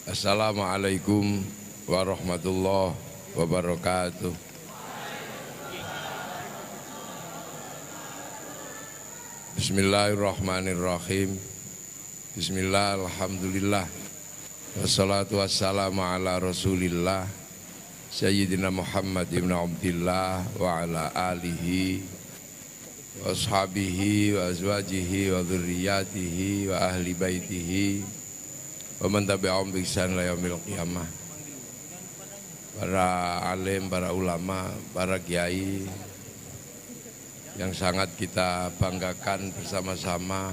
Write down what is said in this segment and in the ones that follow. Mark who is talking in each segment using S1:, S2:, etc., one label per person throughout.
S1: Assalamualaikum warahmatullahi wabarakatuh. Bismillahirrahmanirrahim. Bismillah, alhamdulillah. Wassalatu wassalamu ala rasulillah Sayyidina Muhammad ibn Abdillah wa ala alihi wa ashabihi wa azwajihi wa dhurriyatihi wa ahli baitihi wa man tabi'ahum bi ihsan ila yaumil qiyamah. Para alim, para ulama, para kiai yang sangat kita banggakan bersama-sama,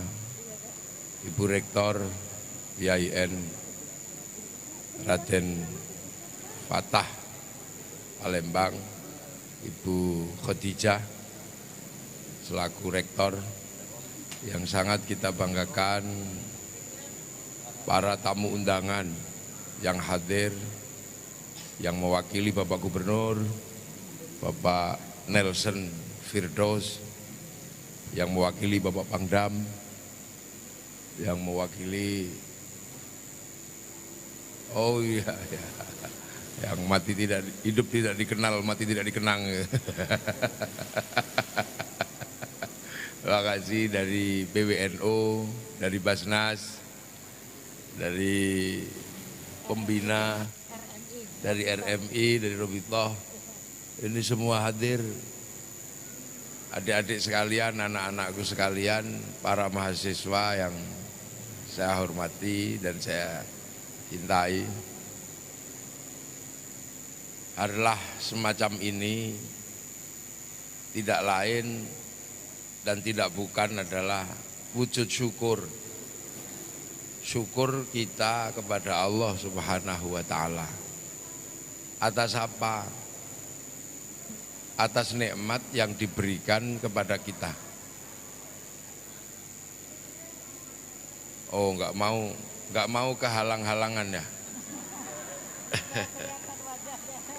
S1: Ibu Rektor IAIN Raden Fatah Palembang, Ibu Khadijah selaku Rektor, yang sangat kita banggakan para tamu undangan yang hadir, yang mewakili Bapak Gubernur, Bapak Nelson Firdaus, yang mewakili Bapak Pangdam, yang mewakili yang mati tidak hidup tidak dikenal, mati tidak dikenang. Terima kasih dari PWNU, dari Basnas, dari pembina, dari RMI, dari Robitoh. Ini semua hadir, adik-adik sekalian, anak-anakku sekalian, para mahasiswa yang saya hormati dan saya cintai. Adalah semacam ini tidak lain dan tidak bukan adalah wujud syukur. Syukur kita kepada Allah Subhanahu wa ta'ala. Atas apa? Atas nikmat yang diberikan kepada kita. Oh, enggak mau kehalang-halangan ya.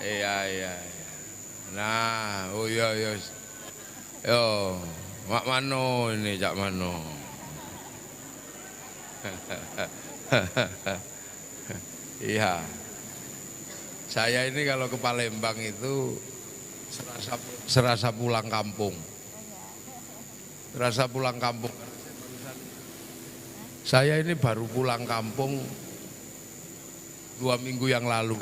S1: Iya. Nah, oh iya. Yo, mak mano ini Cak Mano. Iya. Saya ini kalau ke Palembang itu serasa pulang kampung. Serasa pulang kampung. Saya ini baru pulang kampung 2 minggu yang lalu.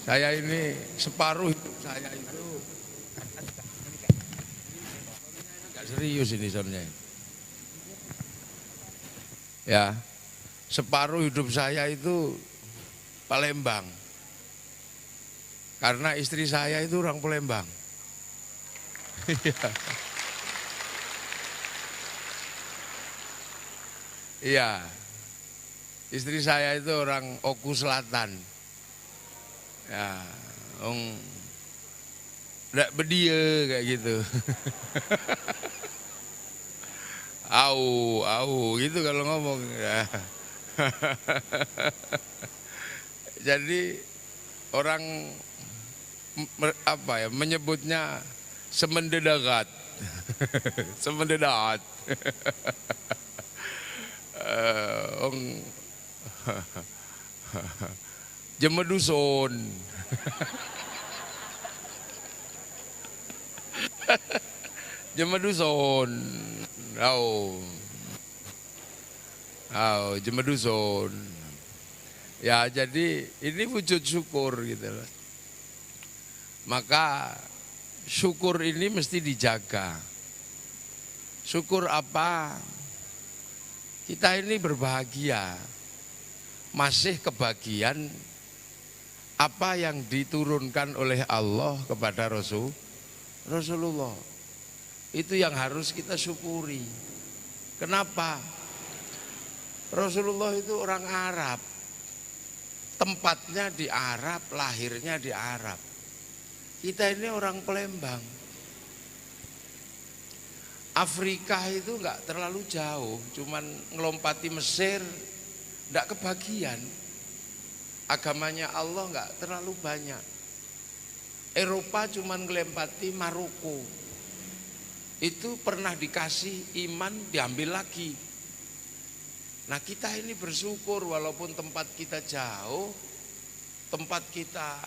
S1: Saya ini separuh hidup saya itu enggak serius ini soalnya. Ya, separuh hidup saya itu Palembang. Karena istri saya itu orang Palembang. Iya. Istri saya itu orang Oku Selatan. Ya, nggak bedia kayak gitu. Au gitu kalau ngomong. Ya. Jadi orang menyebutnya semendedagat. Semendedagat. Jemeduson. Jemeduson. Jemeduson. Ya, jadi ini wujud syukur gitu loh. Maka syukur ini mesti dijaga. Syukur apa? Kita ini berbahagia. Masih kebagian apa yang diturunkan oleh Allah kepada Rasulullah. Itu yang harus kita syukuri. Kenapa? Rasulullah itu orang Arab. Tempatnya di Arab, lahirnya di Arab. Kita ini orang Palembang. Afrika itu enggak terlalu jauh, cuman ngelompati Mesir, enggak kebagian. Agamanya Allah enggak terlalu banyak. Eropa cuman ngelempati Maroko. Itu pernah dikasih iman, diambil lagi. Nah kita ini bersyukur walaupun tempat kita jauh, tempat kita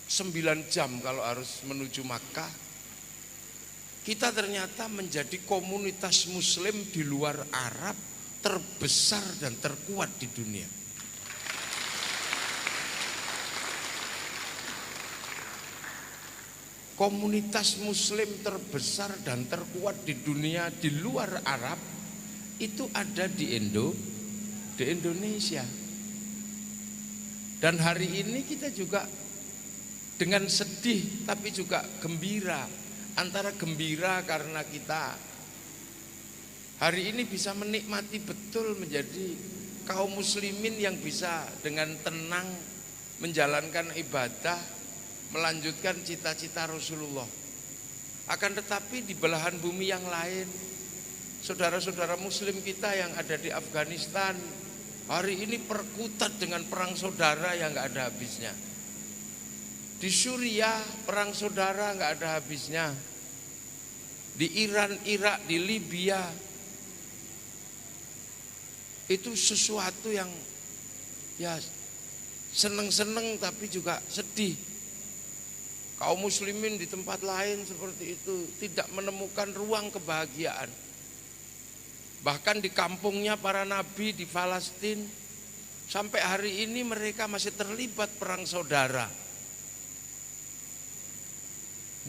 S1: 9 jam kalau harus menuju Makkah, kita ternyata menjadi komunitas muslim di luar Arab terbesar dan terkuat di dunia. Komunitas muslim terbesar dan terkuat di dunia di luar Arab itu ada di Indonesia. Dan hari ini kita juga dengan sedih tapi juga gembira. Antara gembira karena kita hari ini bisa menikmati betul menjadi kaum muslimin yang bisa dengan tenang menjalankan ibadah, melanjutkan cita-cita Rasulullah. Akan tetapi di belahan bumi yang lain, saudara-saudara muslim kita yang ada di Afghanistan hari ini perkutat dengan perang saudara yang gak ada habisnya. Di Suriah perang saudara gak ada habisnya. Di Iran, Irak, di Libya, itu sesuatu yang ya seneng-seneng tapi juga sedih. Kaum muslimin di tempat lain seperti itu tidak menemukan ruang kebahagiaan. Bahkan di kampungnya para nabi di Palestina, sampai hari ini mereka masih terlibat perang saudara.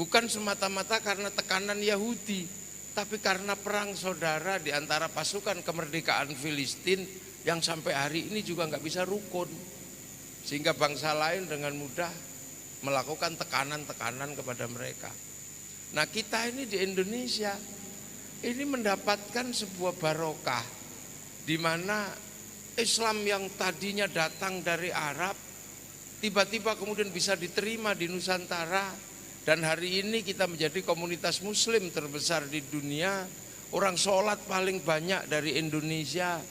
S1: Bukan semata-mata karena tekanan Yahudi, tapi karena perang saudara di antara pasukan kemerdekaan Filistin yang sampai hari ini juga nggak bisa rukun. Sehingga bangsa lain dengan mudah melakukan tekanan-tekanan kepada mereka. Nah kita ini di Indonesia ini mendapatkan sebuah barokah di mana Islam yang tadinya datang dari Arab tiba-tiba kemudian bisa diterima di Nusantara. Dan hari ini kita menjadi komunitas muslim terbesar di dunia. Orang sholat paling banyak dari Indonesia,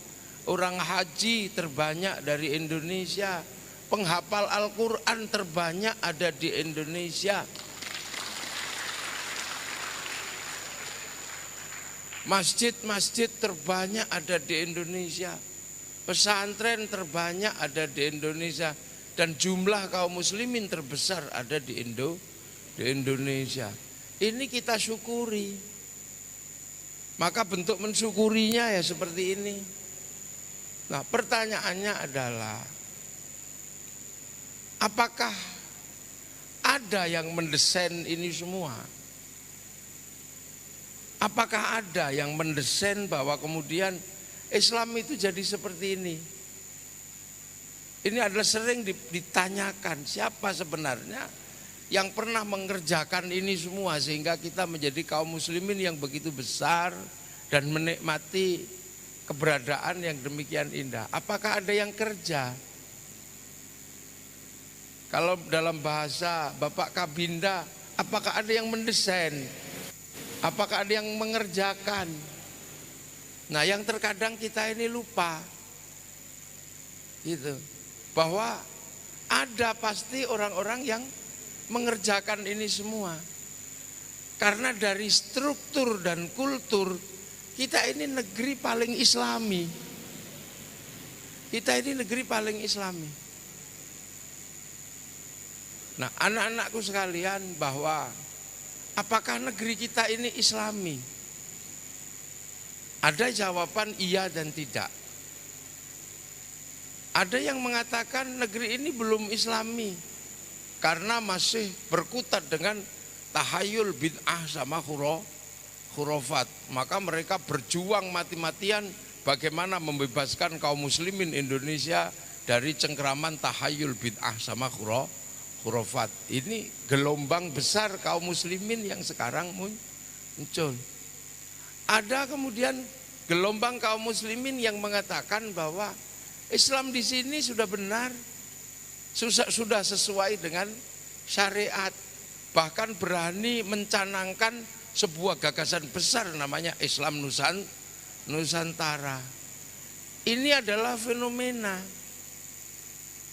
S1: orang haji terbanyak dari Indonesia, penghafal Al-Quran terbanyak ada di Indonesia. Masjid-masjid terbanyak ada di Indonesia, pesantren terbanyak ada di Indonesia, dan jumlah kaum muslimin terbesar ada di Indonesia. Ini kita syukuri. Maka bentuk mensyukurinya ya seperti ini. Nah, pertanyaannya adalah apakah ada yang mendesain ini semua? Apakah ada yang mendesain bahwa kemudian Islam itu jadi seperti ini? Ini adalah sering ditanyakan, siapa sebenarnya yang pernah mengerjakan ini semua sehingga kita menjadi kaum muslimin yang begitu besar dan menikmati keberadaan yang demikian indah. Apakah ada yang kerja? Kalau dalam bahasa Bapak Kabinda, apakah ada yang mendesain? Apakah ada yang mengerjakan? Nah, yang terkadang kita ini lupa gitu, bahwa ada pasti orang-orang yang mengerjakan ini semua. Karena dari struktur dan kultur kita ini negeri paling islami. Kita ini negeri paling islami. Nah, anak-anakku sekalian, bahwa apakah negeri kita ini islami? Ada jawaban iya dan tidak. Ada yang mengatakan negeri ini belum islami karena masih berkutat dengan tahayul bid'ah sama khurafat. Maka mereka berjuang mati-matian bagaimana membebaskan kaum muslimin Indonesia dari cengkraman tahayul bid'ah sama khurafat. Ini gelombang besar kaum muslimin yang sekarang muncul. Ada kemudian gelombang kaum muslimin yang mengatakan bahwa Islam di sini sudah benar, sudah sesuai dengan syariat, bahkan berani mencanangkan sebuah gagasan besar namanya Islam Nusantara. Ini adalah fenomena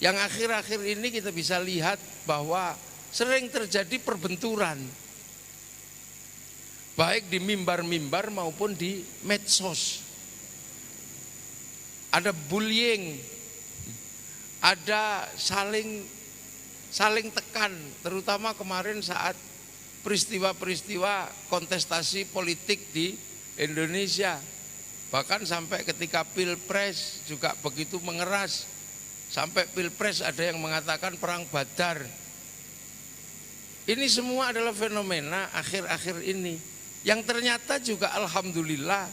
S1: yang akhir-akhir ini kita bisa lihat bahwa sering terjadi perbenturan, baik di mimbar-mimbar maupun di medsos. ada bullying, ada saling tekan, terutama kemarin saat peristiwa-peristiwa kontestasi politik di Indonesia. Bahkan sampai ketika Pilpres juga begitu mengeras. Sampai Pilpres ada yang mengatakan perang Badar. Ini semua adalah fenomena akhir-akhir ini yang ternyata juga alhamdulillah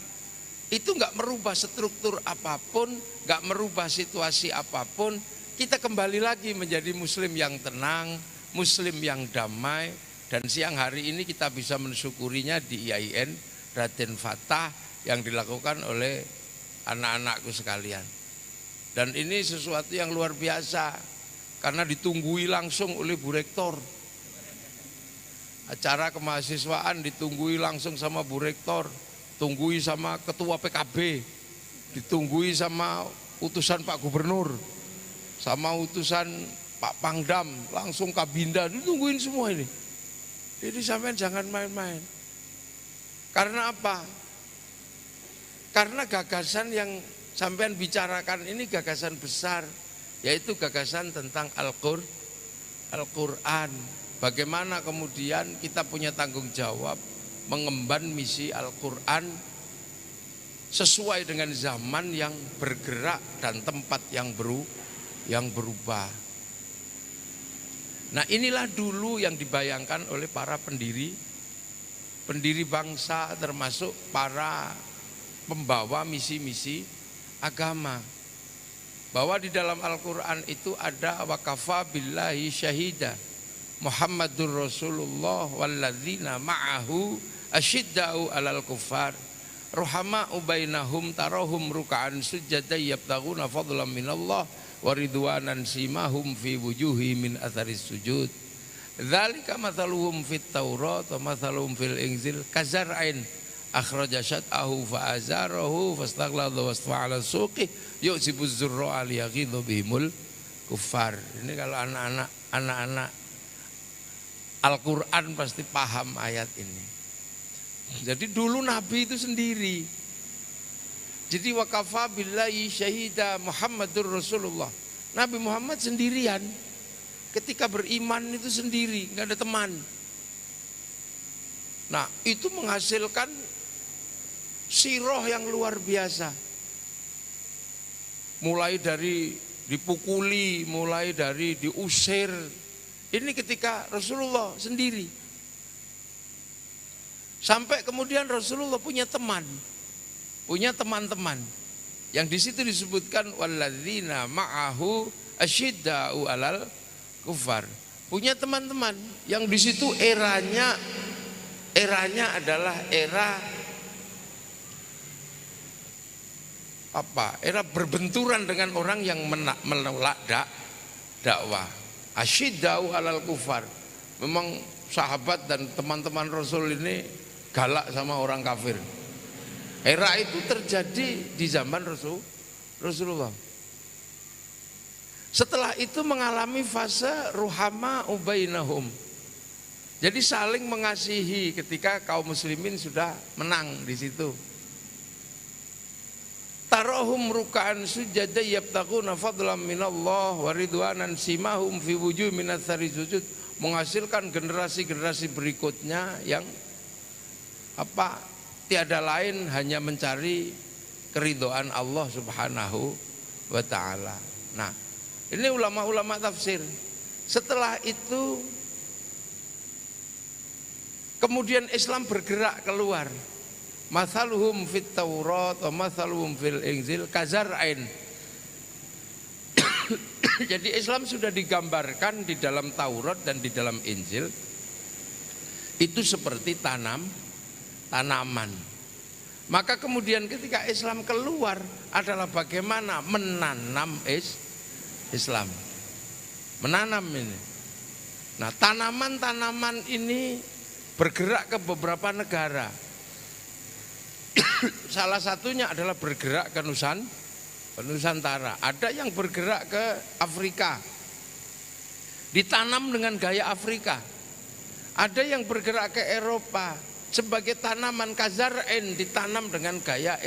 S1: itu nggak merubah struktur apapun, nggak merubah situasi apapun. Kita kembali lagi menjadi muslim yang tenang, muslim yang damai, dan siang hari ini kita bisa mensyukurinya di IAIN Raden Fatah yang dilakukan oleh anak-anakku sekalian. Dan ini sesuatu yang luar biasa karena ditunggui langsung oleh Bu Rektor. Acara kemahasiswaan ditunggui langsung sama Bu Rektor, tunggui sama Ketua PKB, ditunggui sama utusan Pak Gubernur, sama utusan Pak Pangdam, langsung Kabinda, ditungguin semua ini. Jadi sampean jangan main-main. Karena apa? Karena gagasan yang sampean bicarakan ini gagasan besar, yaitu gagasan tentang Al-Quran. Bagaimana kemudian kita punya tanggung jawab mengemban misi Al-Quran sesuai dengan zaman yang bergerak dan tempat yang berubah. Nah, inilah dulu yang dibayangkan oleh para pendiri bangsa, termasuk para pembawa misi-misi agama, bahwa di dalam Al-Quran itu ada wakafa billahi syahida Muhammadur Rasulullah walladzina ma'ahu asyidda'u alal kuffar ruhama'u bainahum tarahum ruka'an sujada yabtaguna fadlan minallah wa ridwanan simahum fi wujuhi min atharis sujud dzalika mathaluhum fit taurat wa mathaluhum fil injil kazar'ain akhraja syat'ahu fa'azarahu fastaghladha wastafa'ala suqih yu'sibuz zurra liyaghidha bihimul kuffar. Ini kalau anak-anak Al-Quran pasti paham ayat ini. Jadi dulu Nabi itu sendiri. Jadi wakafa billahi syahida Muhammadur Rasulullah. Nabi Muhammad sendirian. Ketika beriman itu sendiri, nggak ada teman. Nah, itu menghasilkan sirah yang luar biasa. Mulai dari dipukuli, mulai dari diusir. Ini ketika Rasulullah sendiri. Sampai kemudian Rasulullah punya teman, punya teman-teman. Yang di situ disebutkan walladzina ma'ahu asyidda'u alal kufar. Punya teman-teman yang di situ eranya adalah era apa? Era berbenturan dengan orang yang menolak dakwah. Asyidda'u alal kufar. Memang sahabat dan teman-teman Rasul ini galak sama orang kafir. Era itu terjadi di zaman Rasulullah. Setelah itu mengalami fase ruhama ubainahum. Jadi saling mengasihi ketika kaum muslimin sudah menang di situ. Tarahum ruka'an sujada yabtaguna fadlan minallah wa ridwanan simahum fi wujuh min athari sujud, menghasilkan generasi-generasi berikutnya yang apa? Tiada lain hanya mencari keridhaan Allah Subhanahu wa taala. Nah, ini ulama-ulama tafsir. Setelah itu kemudian Islam bergerak keluar. Mathaluhum fit Taurat wa mathaluhum fil Injil kazar'ain. Jadi Islam sudah digambarkan di dalam Taurat dan di dalam Injil itu seperti tanaman. Maka kemudian ketika Islam keluar adalah bagaimana menanam Islam. Menanam ini. Nah, tanaman-tanaman ini bergerak ke beberapa negara. Salah satunya adalah bergerak ke Nusantara. Ada yang bergerak ke Afrika, ditanam dengan gaya Afrika. Ada yang bergerak ke Eropa sebagai tanaman kazar'in, ditanam dengan gaya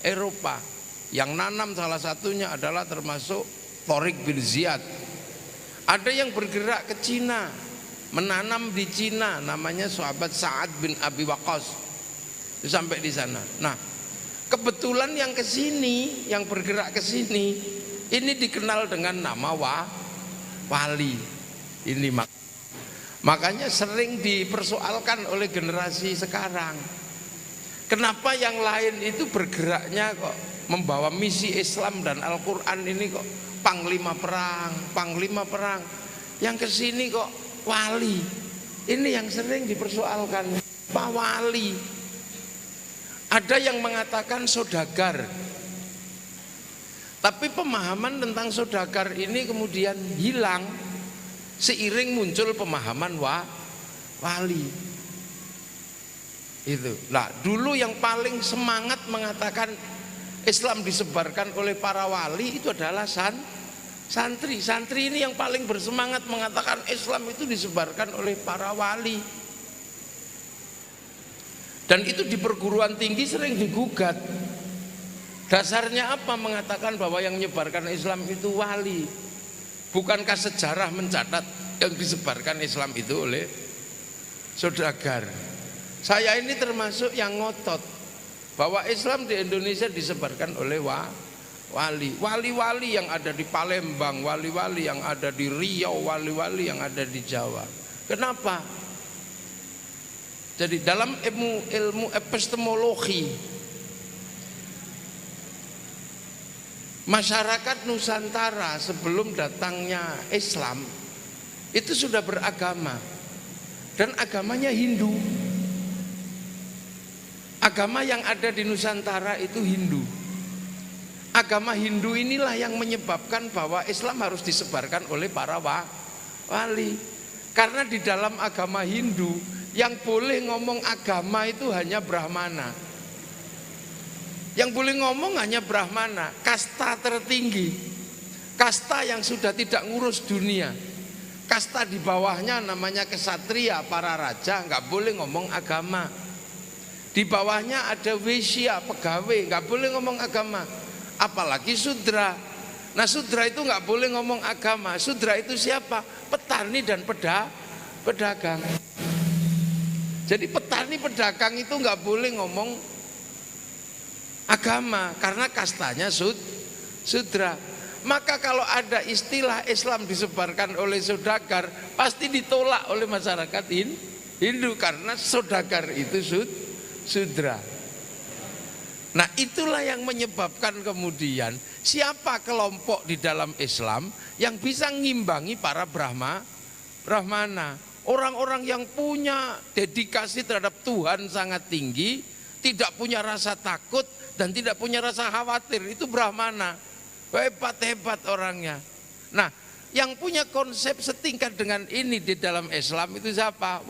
S1: Eropa. Yang nanam salah satunya adalah termasuk Tariq bin Ziyad. Ada yang bergerak ke Cina, menanam di Cina, namanya sahabat Sa'ad bin Abi Waqqas. Sampai di sana. Nah, kebetulan yang ke sini, yang bergerak ke sini, ini dikenal dengan nama wali. Ini makanya sering dipersoalkan oleh generasi sekarang. Kenapa yang lain itu bergeraknya kok membawa misi Islam dan Al-Quran ini kok panglima perang, yang kesini kok wali. Ini yang sering dipersoalkan, Pak Wali. Ada yang mengatakan saudagar, tapi pemahaman tentang saudagar ini kemudian hilang seiring muncul pemahaman wali. Itu. Nah, dulu yang paling semangat mengatakan Islam disebarkan oleh para wali itu adalah santri. Santri ini yang paling bersemangat mengatakan Islam itu disebarkan oleh para wali. Dan itu di perguruan tinggi sering digugat. Dasarnya apa mengatakan bahwa yang menyebarkan Islam itu wali? Bukankah sejarah mencatat yang disebarkan Islam itu oleh saudagar? Saya ini termasuk yang ngotot bahwa Islam di Indonesia disebarkan oleh wali. Wali-wali yang ada di Palembang, wali-wali yang ada di Riau, wali-wali yang ada di Jawa. Kenapa? Jadi dalam ilmu epistemologi, masyarakat Nusantara sebelum datangnya Islam itu sudah beragama, dan agamanya Hindu. Agama yang ada di Nusantara itu Hindu. Agama Hindu inilah yang menyebabkan bahwa Islam harus disebarkan oleh para wali. Karena di dalam agama Hindu yang boleh ngomong agama itu hanya Brahmana. Yang boleh ngomong hanya Brahmana, kasta tertinggi. Kasta yang sudah tidak ngurus dunia. Kasta di bawahnya namanya kesatria, para raja, nggak boleh ngomong agama. Di bawahnya ada Waisya, pegawai, nggak boleh ngomong agama. Apalagi Sudra. Nah, Sudra itu nggak boleh ngomong agama. Sudra itu siapa? Petani dan pedagang. Jadi petani pedagang itu nggak boleh ngomong agama karena kastanya Sudra. Maka kalau ada istilah Islam disebarkan oleh saudagar, pasti ditolak oleh masyarakat Hindu karena saudagar itu Sudra. Nah, itulah yang menyebabkan kemudian siapa kelompok di dalam Islam yang bisa ngimbangi para Brahmana. Orang-orang yang punya dedikasi terhadap Tuhan sangat tinggi, tidak punya rasa takut dan tidak punya rasa khawatir, itu Brahmana. Hebat-hebat orangnya. Nah, yang punya konsep setingkat dengan ini di dalam Islam itu siapa?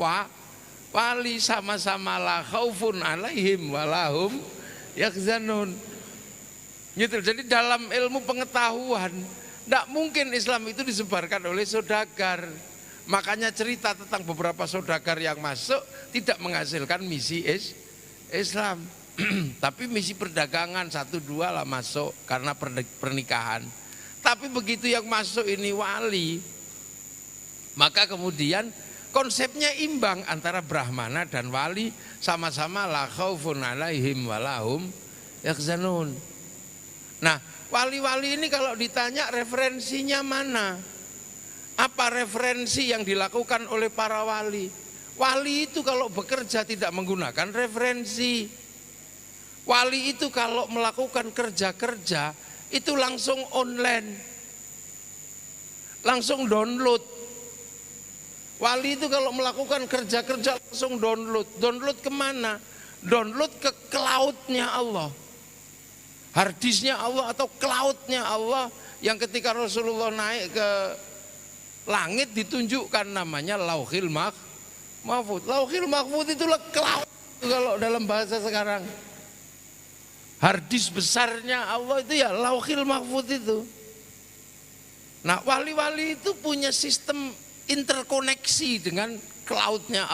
S1: Wali, sama-sama la khaufun alaihim walahum yakzanun. Gitu. Jadi dalam ilmu pengetahuan tidak mungkin Islam itu disebarkan oleh saudagar. Makanya cerita tentang beberapa saudagar yang masuk tidak menghasilkan misi Islam. Tapi misi perdagangan 1-2 lah masuk karena pernikahan. Tapi begitu yang masuk ini wali, maka kemudian konsepnya imbang antara Brahmana dan wali, sama-sama la khaufun alaihim walahum yakzanun. Nah, wali-wali ini kalau ditanya referensinya mana? Apa referensi yang dilakukan oleh para wali? Wali itu kalau bekerja tidak menggunakan referensi. Wali itu kalau melakukan kerja-kerja itu langsung online, langsung download. Wali itu kalau melakukan kerja-kerja langsung download. Download kemana? Download ke cloud-nya Allah, harddisknya Allah atau cloud-nya Allah, yang ketika Rasulullah naik ke langit ditunjukkan namanya Lauhil Mahfuz. Lauhil Mahfuz itulah cloud kalau dalam bahasa sekarang. Harddisk besarnya Allah itu ya Lauhil Mahfuz itu. Nah, wali-wali itu punya sistem interkoneksi dengan cloud-nya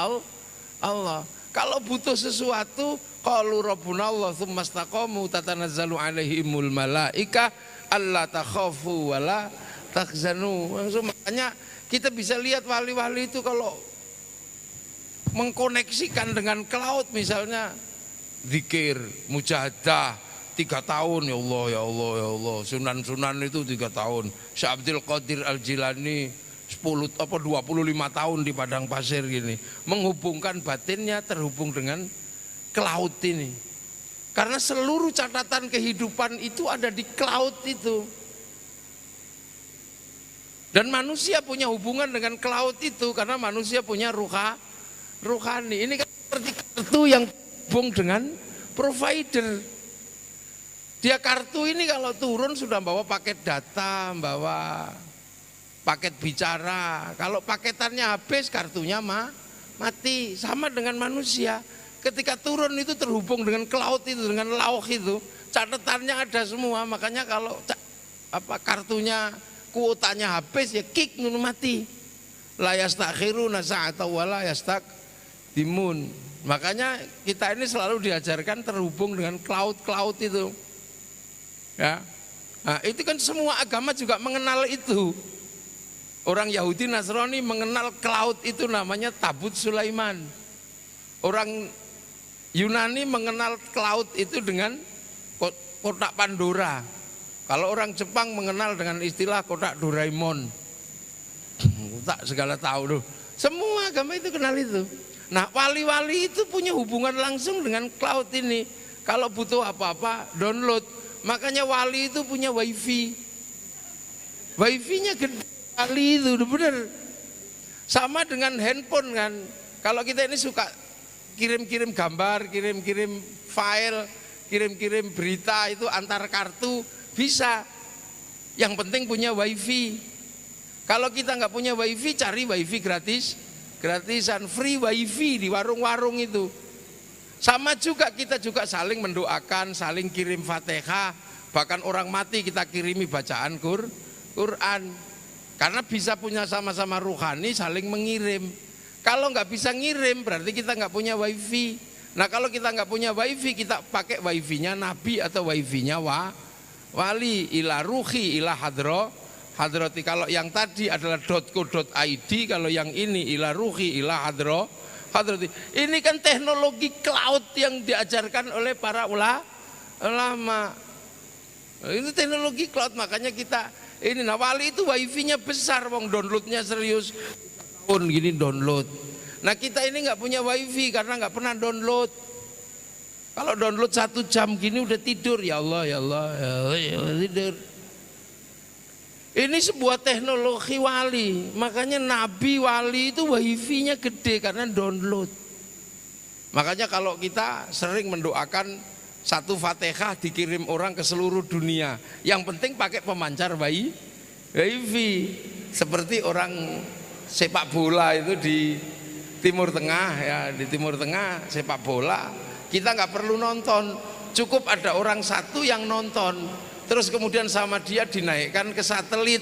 S1: Allah. Kalau butuh sesuatu qalu rabbuna Allah tsumma istaqamu tatanazzalu alaihimul malaika alla takhafu wala tahzanu. Makanya kita bisa lihat wali-wali itu kalau mengkoneksikan dengan cloud, misalnya zikir, mujahadah 3 tahun, ya Allah, ya Allah, ya Allah. Sunan-sunan itu 3 tahun. Syekh Abdul Qadir Al-Jilani 25 tahun di padang pasir gini. Menghubungkan batinnya terhubung dengan cloud ini. Karena seluruh catatan kehidupan itu ada di cloud itu. Dan manusia punya hubungan dengan cloud itu karena manusia punya ruhani. Ini kan seperti kartu yang hubung dengan provider. Dia kartu ini kalau turun sudah bawa paket data, bawa paket bicara. Kalau paketannya habis, kartunya mati. Sama dengan manusia. Ketika turun itu terhubung dengan cloud itu, dengan lauh itu, catatannya ada semua. Makanya kalau kartunya, kuotanya habis, ya kick, mati. La yastakhiruna sa'ata wa la yastaqdimun. Makanya kita ini selalu diajarkan terhubung dengan cloud itu. Ya, nah, itu kan semua agama juga mengenal itu. Orang Yahudi Nasrani mengenal cloud itu namanya Tabut Sulaiman. Orang Yunani mengenal cloud itu dengan kotak Pandora. Kalau orang Jepang mengenal dengan istilah kotak Doraemon. Tak segala tahu tuh. Semua agama itu kenal itu. Nah, wali-wali itu punya hubungan langsung dengan cloud ini. Kalau butuh apa-apa, download. Makanya wali itu punya wifi. Wifi-nya gede kali itu, bener. Sama dengan handphone kan. Kalau kita ini suka kirim-kirim gambar, kirim-kirim file, kirim-kirim berita itu antar kartu bisa. Yang penting punya wifi. Kalau kita nggak punya wifi, cari wifi gratisan, free wifi di warung-warung itu. Sama juga kita juga saling mendoakan, saling kirim Fatihah, bahkan orang mati kita kirimi bacaan Quran. Karena bisa punya sama-sama ruhani, saling mengirim. Kalau nggak bisa ngirim berarti kita nggak punya wifi. Nah kalau kita nggak punya wifi, kita pakai wifi-nya Nabi atau wifi-nya wali, ila ruhi, ila hadrati. Kalau yang tadi adalah .co.id, kalau yang ini ila ruhi, ila hadrati. Ini kan teknologi cloud yang diajarkan oleh para ulama. Ini teknologi cloud, makanya kita ini. Nah, wali itu wifi-nya besar, wong downloadnya serius. Tahun gini download. Nah kita ini nggak punya wifi karena nggak pernah download. Kalau download 1 jam gini udah tidur, ya Allah, ya Allah, ya Allah, ya Allah, tidur. Ini sebuah teknologi wali. Makanya nabi wali itu wifi-nya gede karena download. Makanya kalau kita sering mendoakan satu Fatihah dikirim orang ke seluruh dunia, yang penting pakai pemancar wifi. Seperti orang sepak bola itu di Timur Tengah, ya, di Timur Tengah sepak bola kita nggak perlu nonton, cukup ada orang satu yang nonton. Terus kemudian sama dia dinaikkan ke satelit.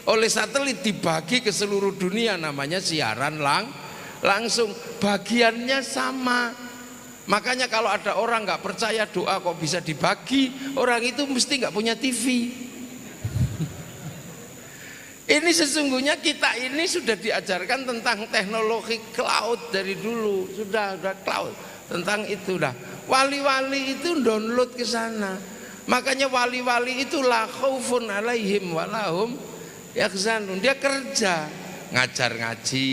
S1: Oleh satelit dibagi ke seluruh dunia, namanya siaran langsung. Bagiannya sama. Makanya kalau ada orang nggak percaya doa kok bisa dibagi, orang itu mesti nggak punya TV. Ini sesungguhnya kita ini sudah diajarkan tentang teknologi cloud dari dulu. Sudah cloud tentang itu dah. Wali-wali itu download ke sana. Makanya wali-wali itu la khaufun alaihim walahum yahzanun. Dia kerja, ngajar ngaji,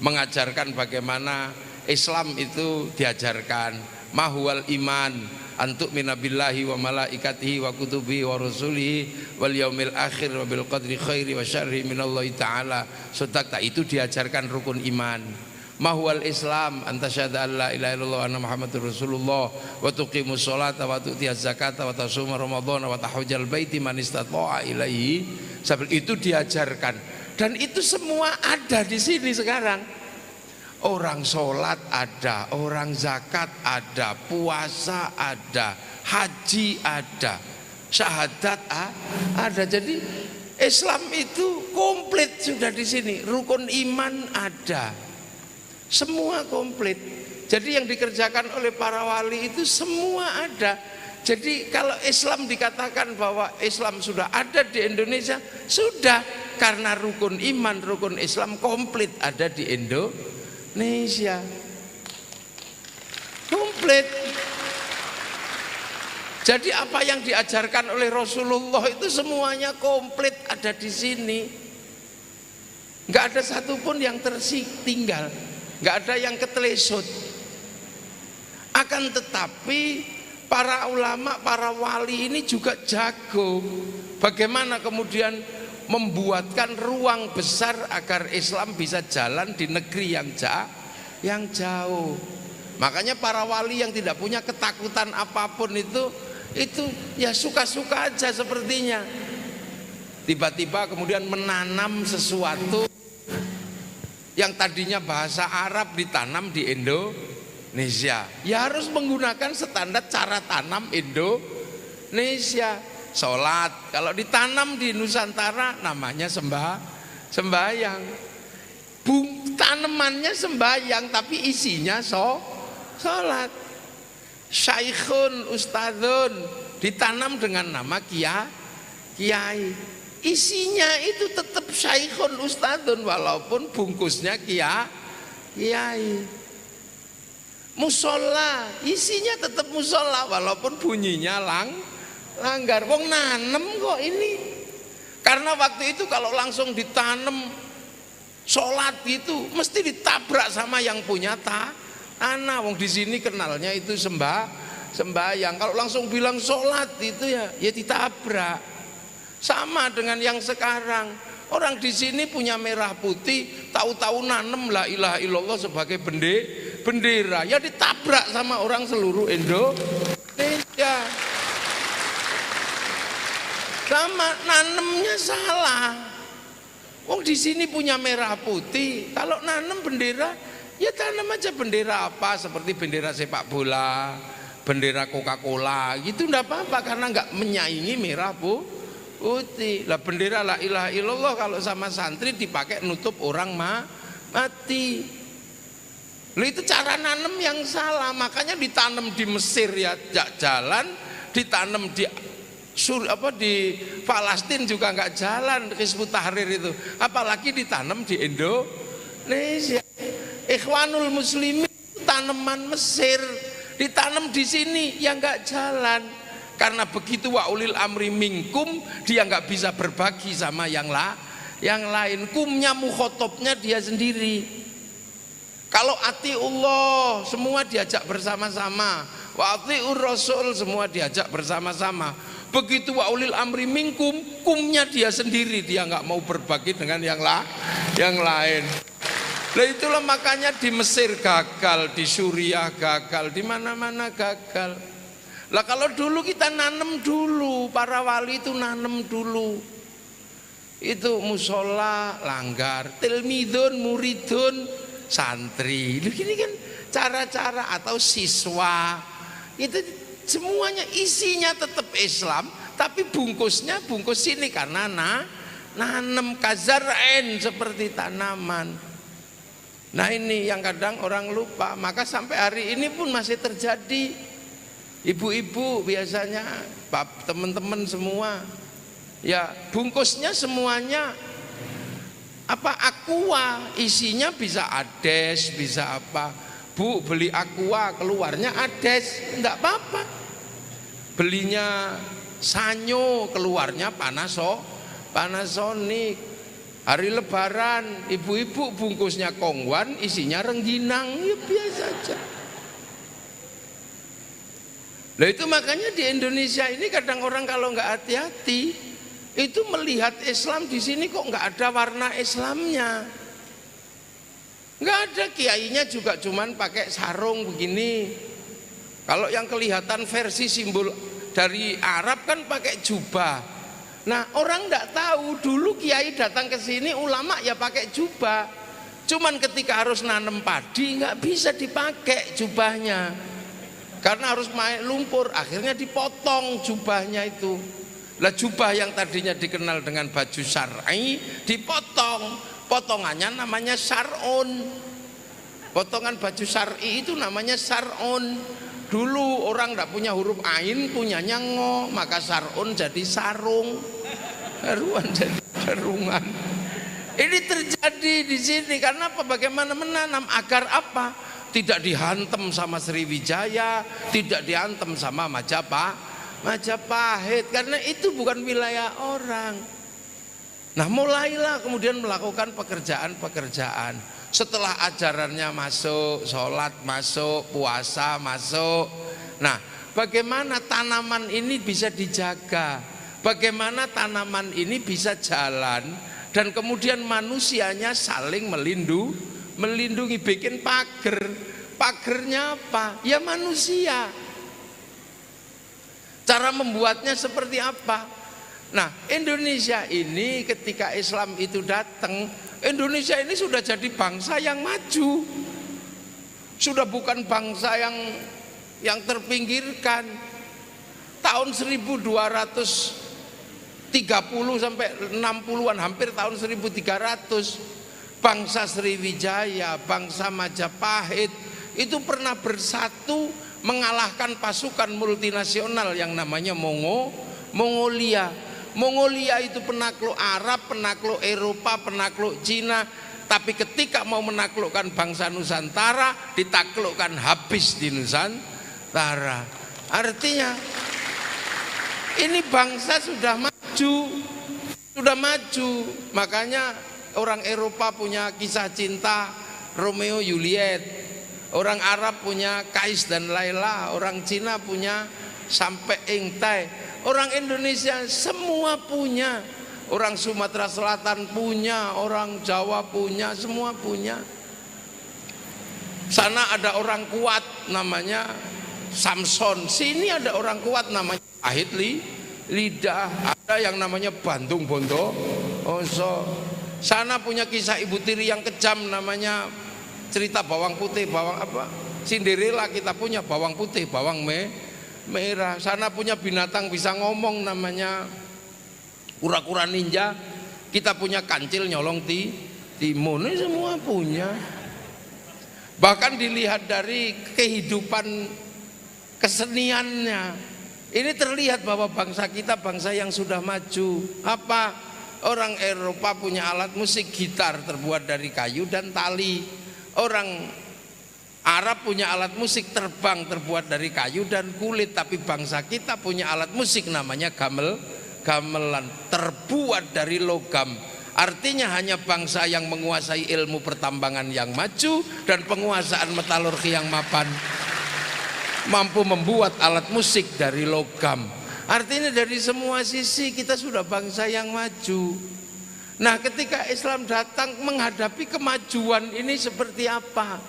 S1: mengajarkan bagaimana Islam itu diajarkan. Mahwal iman, antuk minabillahi wa malaikatihi wa kutubihi wa rusulihi wal yaumil akhir wa bil qadri khairi wa syarri minallahi ta'ala. Sodakta itu diajarkan rukun iman. Mahwal Islam antasyhadu an la ilaha illallah wa anna Muhammadur Rasulullah wa tuqimus sholata wa tu'tiyaz zakata wa tasuma ramadhana wa tahujjal baiti man istata'a ilaihi sabil. Itu diajarkan dan itu semua ada di sini sekarang. Orang sholat ada, orang zakat ada, puasa ada, haji ada, syahadat ada. Jadi Islam itu komplit sudah di sini. Rukun iman ada. Semua komplit. Jadi yang dikerjakan oleh para wali itu semua ada. Jadi kalau Islam dikatakan bahwa Islam sudah ada di Indonesia, sudah, karena rukun iman, rukun Islam komplit ada di Indonesia. Komplit. Jadi apa yang diajarkan oleh Rasulullah itu semuanya komplit ada di sini. Enggak ada satupun yang tertinggal, enggak ada yang ketelesut. Akan tetapi para ulama, para wali ini juga jago bagaimana kemudian membuatkan ruang besar agar Islam bisa jalan di negeri yang jauh. Makanya para wali yang tidak punya ketakutan apapun itu ya suka-suka aja sepertinya. Tiba-tiba kemudian menanam sesuatu yang tadinya bahasa Arab ditanam di Indonesia. Ya harus menggunakan standar cara tanam Indonesia. Sholat kalau ditanam di Nusantara namanya sembahyang. Tanamannya sembahyang tapi isinya sholat. Syaikhun, ustadzun ditanam dengan nama kiai. Isinya itu tetap syaikhun, ustadzun walaupun bungkusnya kiai. Musola, isinya tetap musola walaupun bunyinya langgar. Wong nanem kok ini. Karena waktu itu kalau langsung ditanam sholat gitu mesti ditabrak sama yang punya tanah. Wong di sini kenalnya itu sembahyang. Kalau langsung bilang sholat itu ya ditabrak. Sama dengan yang sekarang. Orang di sini punya merah putih, tahu-tahu nanem la ilaha illallah sebagai bendera, ya ditabrak sama orang seluruh Indonesia. Sama nanemnya salah. Wong di sini punya merah putih, kalau nanem bendera ya tanam aja bendera apa seperti bendera sepak bola, bendera Coca-Cola gitu, enggak apa-apa karena enggak menyaingi merah putih. Lah bendera la ilaha illallah kalau sama santri dipakai nutup orang mati. Lah itu cara nanam yang salah, makanya ditanam di Mesir ya jalan, ditanam di Palestina juga nggak jalan, Hizbut Tahrir itu, apalagi ditanam di Indonesia. Ikhwanul Muslimin tanaman Mesir ditanam di sini ya nggak jalan, karena begitu wa ulil amri minkum dia nggak bisa berbagi sama yang lain. Kumnya mukhotobnya dia sendiri. Kalau atiullah semua diajak bersama-sama, wa atiur rasul semua diajak bersama-sama. Begitu wa ulil amri minkum, kumnya dia sendiri, dia nggak mau berbagi dengan yang lain. Nah itulah makanya di Mesir gagal, di Suriah gagal, di mana-mana gagal. Lah kalau dulu kita nanam dulu, para wali itu nanam dulu. Itu musola langgar, tilmidun muridun santri. Begini kan cara-cara atau siswa. Itu semuanya isinya tetap Islam, tapi bungkusnya bungkus sini karena nanam kazar'en seperti tanaman. Nah ini yang kadang orang lupa, maka sampai hari ini pun masih terjadi. Ibu-ibu biasanya, teman-teman semua, ya bungkusnya semuanya apa aqua, isinya bisa ades, bisa apa. Bu beli aqua keluarnya ades, enggak apa-apa. Belinya sanyo keluarnya Panasonic. Hari lebaran ibu-ibu bungkusnya kongwan, isinya rengginang, ya biasa aja. Nah itu makanya di Indonesia ini kadang orang kalau nggak hati-hati itu melihat Islam di sini kok nggak ada warna Islamnya, nggak ada. Kiainya juga cuman pakai sarung begini. Kalau yang kelihatan versi simbol dari Arab kan pakai jubah. Nah orang nggak tahu dulu kiai datang ke sini ulama ya pakai jubah. Cuman ketika harus nanam padi nggak bisa dipakai jubahnya. Karena harus main lumpur, akhirnya dipotong jubahnya itu. Lah jubah yang tadinya dikenal dengan baju syar'i dipotong, potongannya namanya syar'un. Potongan baju syar'i itu namanya sar'un. Dulu orang tidak punya huruf ain, punyanya ngo, maka sar'un jadi sarung, haruan jadi harungan. Ini terjadi di sini karena apa? Bagaimana menanam agar apa? Tidak dihantam sama Sriwijaya, tidak dihantam sama Majapahit, karena itu bukan wilayah orang. Nah, mulailah kemudian melakukan pekerjaan-pekerjaan. Setelah ajarannya masuk, sholat masuk, puasa masuk. Nah, bagaimana tanaman ini bisa dijaga? Bagaimana tanaman ini bisa jalan? Dan kemudian manusianya saling melindungi, bikin pagar. Pagernya apa? Ya manusia. Cara membuatnya seperti apa? Nah, Indonesia ini ketika Islam itu datang, Indonesia ini sudah jadi bangsa yang maju. Sudah bukan bangsa yang terpinggirkan. Tahun 1230 sampai 60-an, hampir tahun 1300, bangsa Sriwijaya, bangsa Majapahit itu pernah bersatu mengalahkan pasukan multinasional yang namanya Mongolia. Mongolia itu penakluk Arab, penakluk Eropa, penakluk Cina. Tapi ketika mau menaklukkan bangsa Nusantara, ditaklukkan habis di Nusantara. Artinya ini bangsa sudah maju. Makanya orang Eropa punya kisah cinta Romeo Juliet, orang Arab punya Kais dan Laila, orang Cina punya Sampai Ingtai. Orang Indonesia semua punya, orang Sumatera Selatan punya, orang Jawa punya, semua punya. Sana ada orang kuat namanya Samson, sini ada orang kuat namanya Ahit Lidah, ada yang namanya Bandung Bondowoso. Sana punya kisah Ibu Tiri yang kejam namanya cerita bawang putih, bawang apa? Cinderella, kita punya bawang putih, bawang merah. Sana punya binatang bisa ngomong namanya kura-kura ninja, kita punya kancil nyolong timun. Ini semua punya. Bahkan dilihat dari kehidupan keseniannya, ini terlihat bahwa bangsa kita bangsa yang sudah maju. Apa? Orang Eropa punya alat musik gitar terbuat dari kayu dan tali. Orang Arab punya alat musik terbang terbuat dari kayu dan kulit. Tapi bangsa kita punya alat musik namanya gamelan terbuat dari logam. Artinya hanya bangsa yang menguasai ilmu pertambangan yang maju dan penguasaan metalurgi yang mapan mampu membuat alat musik dari logam. Artinya dari semua sisi kita sudah bangsa yang maju. Nah, ketika Islam datang menghadapi kemajuan ini seperti apa?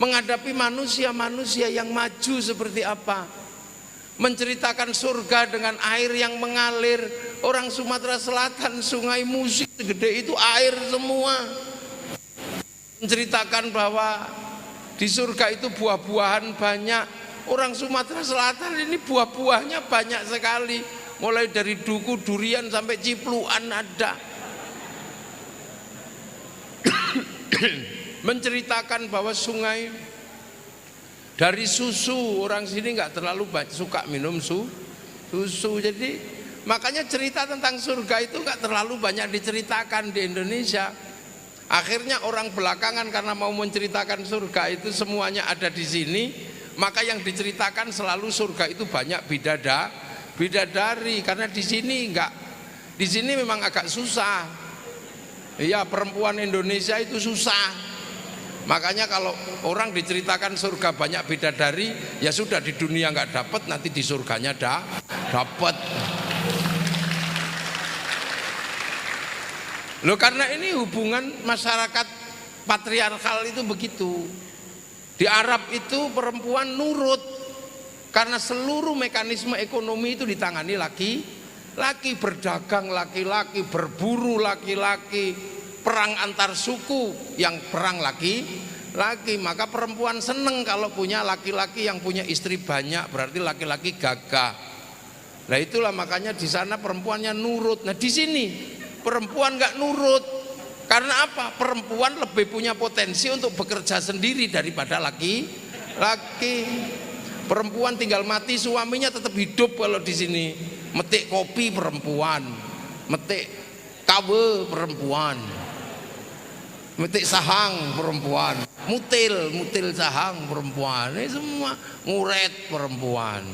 S1: Menghadapi manusia-manusia yang maju seperti apa? Menceritakan surga dengan air yang mengalir. Orang Sumatera Selatan Sungai Musi segede itu air semua. Menceritakan bahwa di surga itu buah-buahan banyak. Orang Sumatera Selatan ini buah-buahnya banyak sekali. Mulai dari duku, durian sampai cipluan ada. Menceritakan bahwa sungai dari susu, orang sini nggak terlalu suka minum susu. Jadi makanya cerita tentang surga itu nggak terlalu banyak diceritakan di Indonesia. Akhirnya orang belakangan karena mau menceritakan surga itu semuanya ada di sini, maka yang diceritakan selalu surga itu banyak bidadari, karena di sini enggak, di sini memang agak susah. Iya, perempuan Indonesia itu susah. Makanya kalau orang diceritakan surga banyak bidadari, ya sudah, di dunia nggak dapat, nanti di surganya dapat. Loh, karena ini hubungan masyarakat patriarkal itu begitu. Di Arab itu perempuan nurut karena seluruh mekanisme ekonomi itu ditangani laki-laki, berdagang laki-laki, berburu laki-laki, perang antar suku yang perang laki-laki. Maka perempuan seneng kalau punya laki-laki yang punya istri banyak, berarti laki-laki gagah. Nah itulah makanya di sana perempuannya nurut. Nah di sini perempuan nggak nurut Karena apa? Perempuan lebih punya potensi untuk bekerja sendiri daripada laki-laki. Perempuan tinggal mati, suaminya tetap hidup. Kalau di sini metik kopi perempuan, metik kawe perempuan, metik sahang perempuan, mutil sahang perempuan, ini semua nguret perempuan.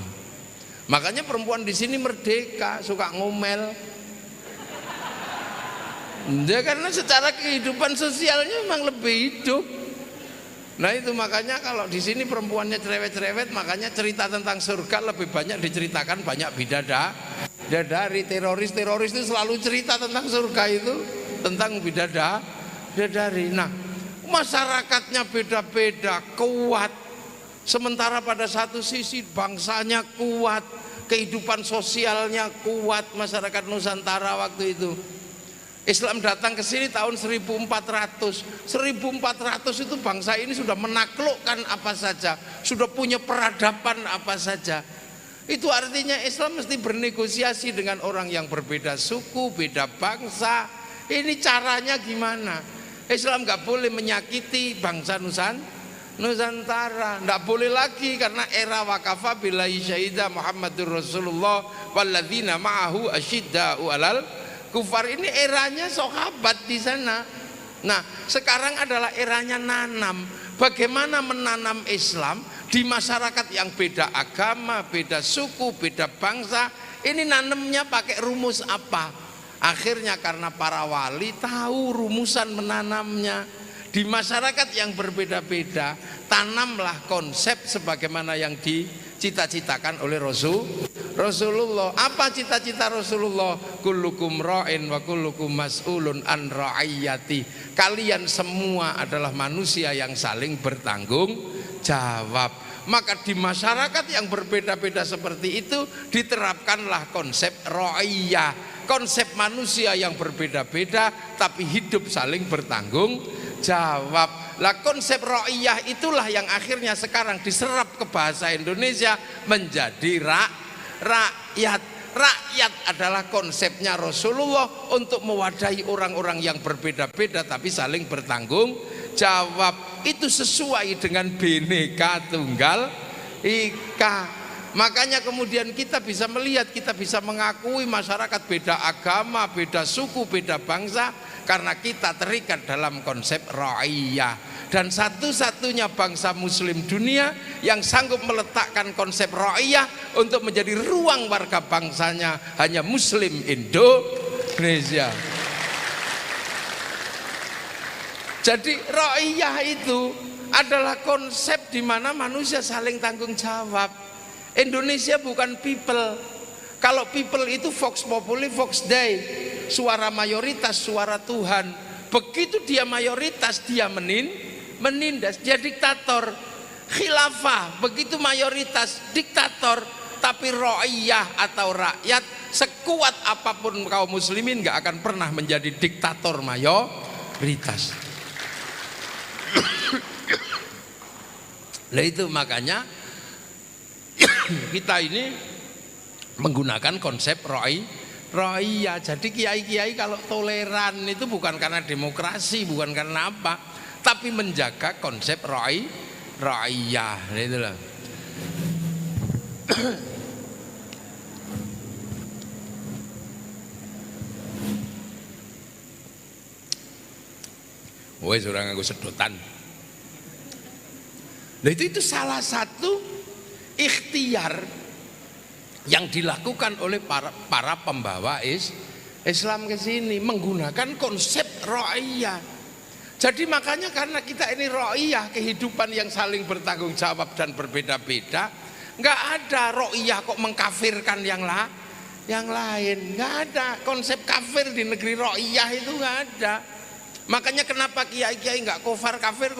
S1: Makanya perempuan di sini merdeka, suka ngomel. Ya, karena secara kehidupan sosialnya memang lebih hidup. Nah itu makanya kalau di sini perempuannya cerewet-cerewet, makanya cerita tentang surga lebih banyak diceritakan banyak bidadari. Teroris itu selalu cerita tentang surga itu, tentang bidadari. Nah, masyarakatnya beda-beda, kuat. Sementara pada satu sisi bangsanya kuat, kehidupan sosialnya kuat masyarakat Nusantara waktu itu. Islam datang ke sini tahun 1400. 1400 itu bangsa ini sudah menaklukkan apa saja, sudah punya peradaban apa saja. Itu artinya Islam mesti bernegosiasi dengan orang yang berbeda suku, beda bangsa. Ini caranya gimana? Islam nggak boleh menyakiti bangsa Nusantara, nggak boleh lagi, karena era wakafa billahi syahida Muhammadur Rasulullah walladzina ma'ahu asyidda'u alal kufar. Ini eranya sahabat di sana. Nah, sekarang adalah eranya nanam. Bagaimana menanam Islam di masyarakat yang beda agama, beda suku, beda bangsa. Ini nanamnya pakai rumus apa? Akhirnya karena para wali tahu rumusan menanamnya. Di masyarakat yang berbeda-beda, tanamlah konsep sebagaimana yang dicita-citakan oleh Rasulullah. Apa cita-cita Rasulullah? Kullukum ra'in wa kullukum mas'ulun an ra'iyati. Kalian semua adalah manusia yang saling bertanggung jawab. Maka di masyarakat yang berbeda-beda seperti itu diterapkanlah konsep ra'iyah, konsep manusia yang berbeda-beda tapi hidup saling bertanggung jawab. Lah konsep ra'iyah itulah yang akhirnya sekarang diserap ke bahasa Indonesia menjadi rakyat. Rakyat adalah konsepnya Rasulullah untuk mewadahi orang-orang yang berbeda-beda tapi saling bertanggung jawab. Itu sesuai dengan Bhinneka Tunggal Ika. Makanya kemudian kita bisa melihat, kita bisa mengakui masyarakat beda agama, beda suku, beda bangsa, karena kita terikat dalam konsep ra'iyah. Dan satu-satunya bangsa muslim dunia yang sanggup meletakkan konsep ra'iyah untuk menjadi ruang warga bangsanya hanya muslim Indonesia. Jadi ra'iyah itu adalah konsep di mana manusia saling tanggung jawab. Indonesia bukan people. Kalau people itu vox populi, vox dei, suara mayoritas, suara Tuhan. Begitu dia mayoritas, dia menindas, dia diktator. Khilafah, begitu mayoritas, diktator. Tapi ra'iyah atau rakyat, sekuat apapun kaum muslimin gak akan pernah menjadi diktator mayoritas. Nah itu makanya kita ini menggunakan konsep ra'iyah. Jadi kiai-kiai kalau toleran itu bukan karena demokrasi, bukan karena apa, tapi menjaga konsep ra'iyah. Itulah. Wes orang nganggo sedotan. Nah itu salah satu ikhtiar yang dilakukan oleh para pembawa Islam ke sini menggunakan konsep ra'iyah. Jadi makanya karena kita ini ra'iyah, kehidupan yang saling bertanggung jawab dan berbeda-beda, nggak ada ra'iyah kok mengkafirkan yang lain, nggak ada konsep kafir di negeri ra'iyah itu nggak ada. Makanya kenapa kiai-kiai nggak kufar kafir,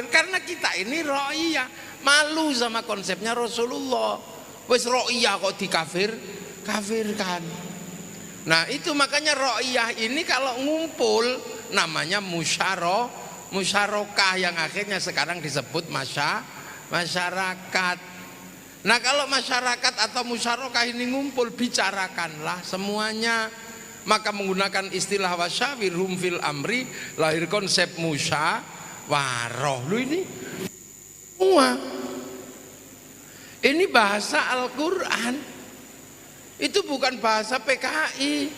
S1: karena kita ini ra'iyah, malu sama konsepnya Rasulullah. Wes ra'iyah kok dikafirkan. Nah itu makanya ra'iyah ini kalau ngumpul namanya musyarakah yang akhirnya sekarang disebut masyarakat. Nah kalau masyarakat atau musyarakah ini ngumpul, bicarakanlah semuanya. maka menggunakan istilah wasyawirhum fil amri, lahir konsep musyawarah. Lu ini semua ini bahasa Al-Quran, itu bukan bahasa PKI,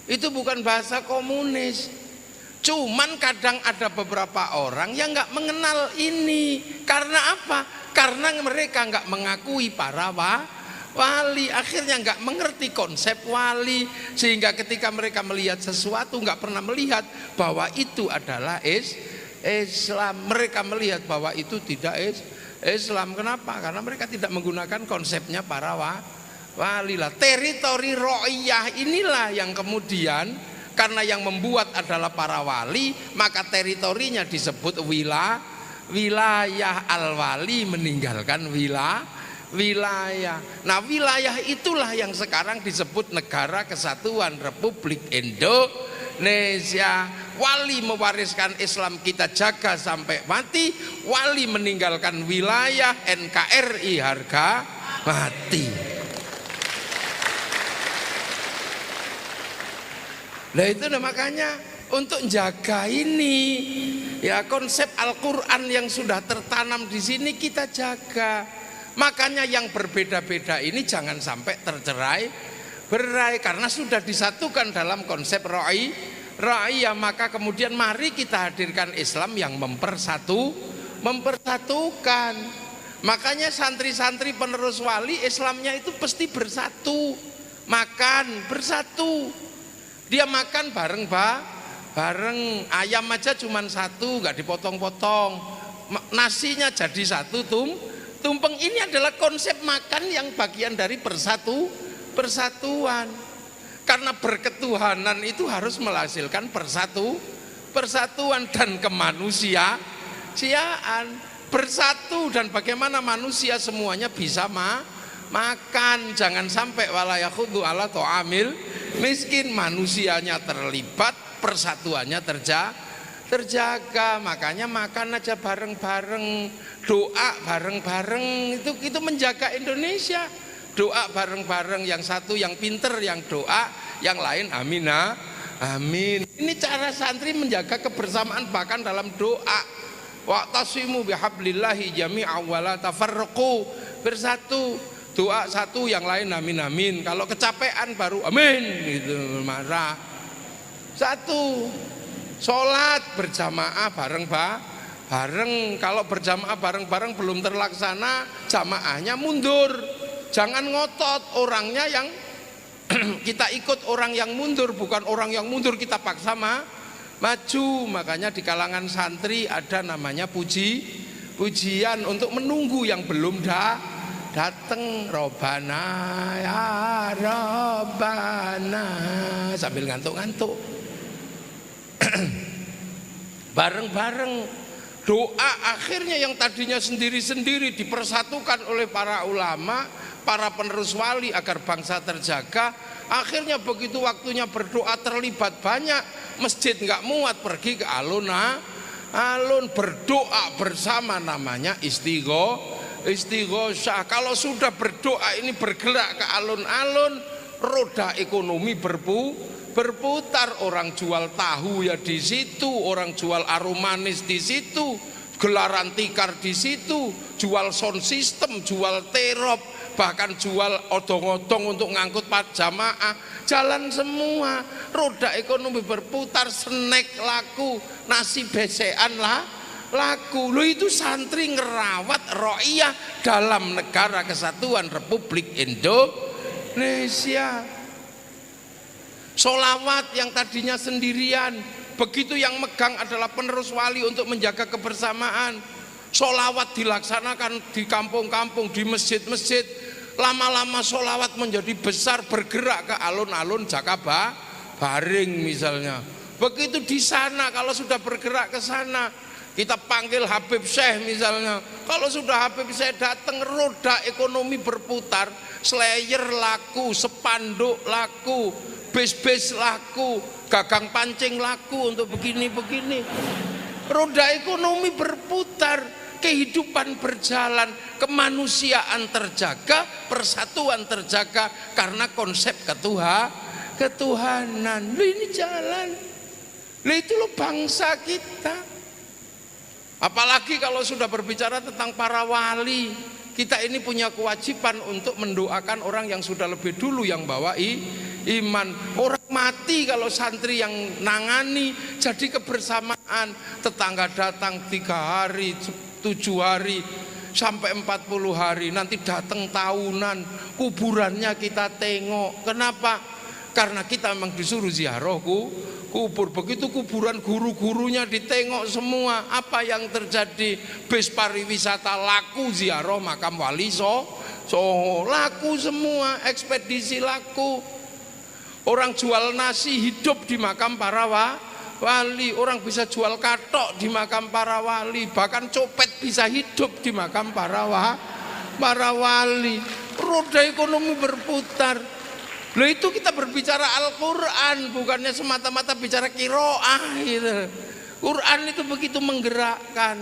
S1: itu bukan bahasa komunis. Cuman kadang ada beberapa orang yang nggak mengenal ini. Karena apa? Karena mereka nggak mengakui para wali, akhirnya nggak mengerti konsep wali, sehingga ketika mereka melihat sesuatu nggak pernah melihat bahwa itu adalah Islam. Mereka melihat bahwa itu tidak Islam. Kenapa? Karena mereka tidak menggunakan konsepnya para wali lah. Teritori ro'iyah inilah yang kemudian karena yang membuat adalah para wali, maka teritorinya disebut wilayah. Al-wali meninggalkan wilayah. Nah, wilayah itulah yang sekarang disebut Negara Kesatuan Republik Indonesia. Wali mewariskan Islam, kita jaga sampai mati. Wali meninggalkan wilayah, NKRI harga mati. Nah itu makanya untuk jaga ini ya, konsep Al-Quran yang sudah tertanam di sini kita jaga. Makanya yang berbeda-beda ini jangan sampai tercerai-berai, karena sudah disatukan dalam konsep ra'iyah. Maka kemudian mari kita hadirkan Islam yang mempersatukan. Makanya santri-santri penerus wali Islamnya itu pasti bersatu, makan bersatu. Dia makan bareng ayam aja cuman satu, nggak dipotong-potong. Nasinya jadi satu tumpeng. Ini adalah konsep makan yang bagian dari persatuan. Karena berketuhanan itu harus menghasilkan persatuan dan kemanusiaan. Bersatu, dan bagaimana manusia semuanya bisa makan. Jangan sampai wala yakhudhu ala ta'amil miskin, manusianya terlibat, persatuannya terjaga. Makanya makan aja bareng-bareng, doa bareng-bareng, itu menjaga Indonesia. Doa bareng-bareng, yang satu yang pinter yang doa, yang lain amin amin. Ini cara santri menjaga kebersamaan bahkan dalam doa. Wa'tasimu bihablillahi jami'an wa la tafarraqu, bersatu. Doa satu, yang lain amin amin. Kalau kecapean baru amin gitu, marah. Satu. Sholat berjamaah bareng. Kalau berjamaah bareng belum terlaksana, jamaahnya mundur. Jangan ngotot orangnya yang kita ikut orang yang mundur, bukan orang yang mundur kita paksa maju. Makanya di kalangan santri ada namanya pujian untuk menunggu yang belum datang. Robana ya Robana, sambil ngantuk-ngantuk. Bareng-bareng doa, akhirnya yang tadinya sendiri-sendiri dipersatukan oleh para ulama, para penerus wali agar bangsa terjaga. Akhirnya begitu waktunya berdoa terlibat banyak. Masjid nggak muat, pergi ke alun berdoa bersama, namanya istighosah. Kalau sudah berdoa ini bergerak ke alun-alun, roda ekonomi berputar. Orang jual tahu ya di situ, orang jual aromanis di situ, gelaran tikar di situ, jual sound system, jual terop, bahkan jual odong-odong untuk ngangkut jamaah, jalan semua. Roda ekonomi berputar, snack laku, nasi besean laku. Lo itu santri ngerawat ro'iyah dalam Negara Kesatuan Republik Indonesia. Sholawat yang tadinya sendirian, begitu yang megang adalah penerus wali untuk menjaga kebersamaan. Sholawat dilaksanakan di kampung-kampung, di masjid-masjid. Lama-lama sholawat menjadi besar, bergerak ke alun-alun Jakabaring misalnya. Begitu di sana, kalau sudah bergerak ke sana, kita panggil Habib Syekh misalnya. Kalau sudah Habib Syekh datang, roda ekonomi berputar. Slayer laku, spanduk laku, bis-bis laku, gagang pancing laku untuk begini-begini. Roda ekonomi berputar, kehidupan berjalan, kemanusiaan terjaga, persatuan terjaga karena konsep ketuhanan. Loh, ini jalan. Loh, itu loh bangsa kita. Apalagi kalau sudah berbicara tentang para wali, kita ini punya kewajiban untuk mendoakan orang yang sudah lebih dulu yang bawa iman. Orang mati kalau santri yang nangani, jadi kebersamaan. Tetangga datang 3 hari, 7 hari, sampai 40 hari, nanti datang tahunan, kuburannya kita tengok. Kenapa? Karena kita memang disuruh ziarah kubur. Begitu kuburan guru-gurunya ditengok semua, apa yang terjadi? Bis pariwisata laku, ziarah makam wali so laku semua, ekspedisi laku. Orang jual nasi hidup di makam para wali, orang bisa jual katok di makam para wali, bahkan copet bisa hidup di makam para wali. Roda ekonomi berputar. Loh, itu kita berbicara Al-Quran, bukannya semata-mata bicara qiraah gitu. Quran itu begitu menggerakkan.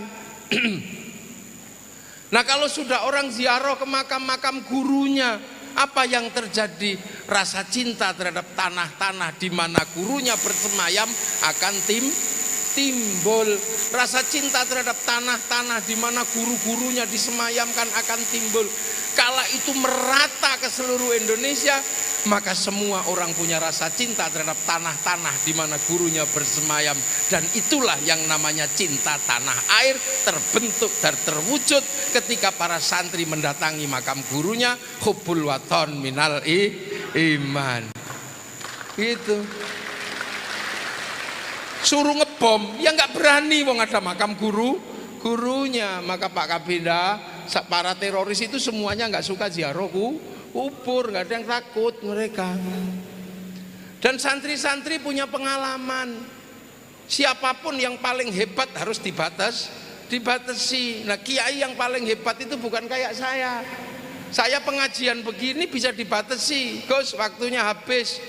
S1: Nah, kalau sudah orang ziarah ke makam-makam gurunya, apa yang terjadi? Rasa cinta terhadap tanah-tanah di mana gurunya bersemayam akan timbul. Rasa cinta terhadap tanah-tanah di mana guru-gurunya disemayamkan akan timbul. Kala itu merata ke seluruh Indonesia, maka semua orang punya rasa cinta terhadap tanah-tanah di mana gurunya bersemayam. Dan itulah yang namanya cinta tanah air terbentuk dan terwujud ketika para santri mendatangi makam gurunya. Hubbul waton minal iman. Gitu. Suruh ngebom, ya nggak berani, wong ada makam gurunya. Maka Pak Kabinda, para teroris itu semuanya nggak suka ziarah kubur, nggak ada yang takut mereka. Dan santri-santri punya pengalaman, siapapun yang paling hebat harus dibatasi. Nah, kiai yang paling hebat itu bukan kayak saya. Saya pengajian begini bisa dibatasi, Gus, waktunya habis.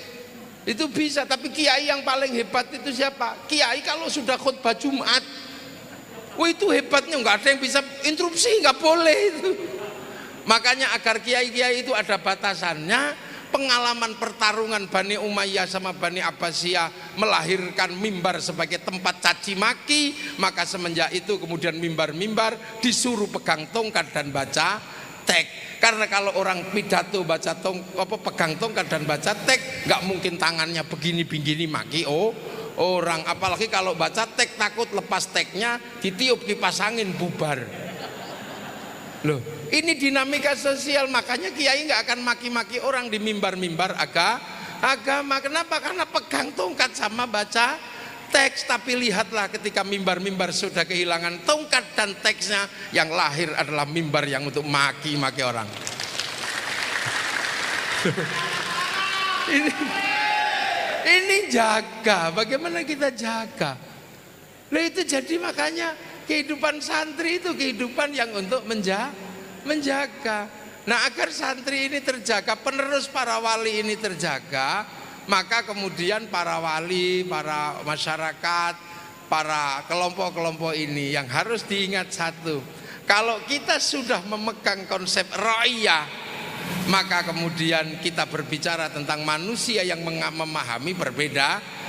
S1: Itu bisa, tapi kiai yang paling hebat itu siapa? Kiai kalau sudah khutbah Jumat, wah itu hebatnya, nggak ada yang bisa interupsi, nggak boleh itu. Makanya agar kiai-kiai itu ada batasannya. Pengalaman pertarungan Bani Umayyah sama Bani Abbasiyah melahirkan mimbar sebagai tempat caci maki. Maka semenjak itu kemudian mimbar-mimbar disuruh pegang tongkat dan baca teks. Karena kalau orang pidato baca pegang tongkat dan baca teks, nggak mungkin tangannya begini-begini maki orang. Apalagi kalau baca teks takut lepas teksnya ditiup kipas angin bubar. Loh, ini dinamika sosial. Makanya kiai nggak akan maki-maki orang di mimbar-mimbar agama. Kenapa? Karena pegang tongkat sama baca teks. Tapi lihatlah ketika mimbar-mimbar sudah kehilangan tongkat dan teksnya, yang lahir adalah mimbar yang untuk maki-maki orang. Ini jaga. Bagaimana kita jaga? Nah, itu jadi makanya kehidupan santri itu kehidupan yang untuk menjaga. Nah, agar santri ini terjaga, penerus para wali ini terjaga, maka kemudian para wali, para masyarakat, para kelompok-kelompok ini yang harus diingat satu. Kalau kita sudah memegang konsep ra'iyah, maka kemudian kita berbicara tentang manusia yang memahami perbedaan.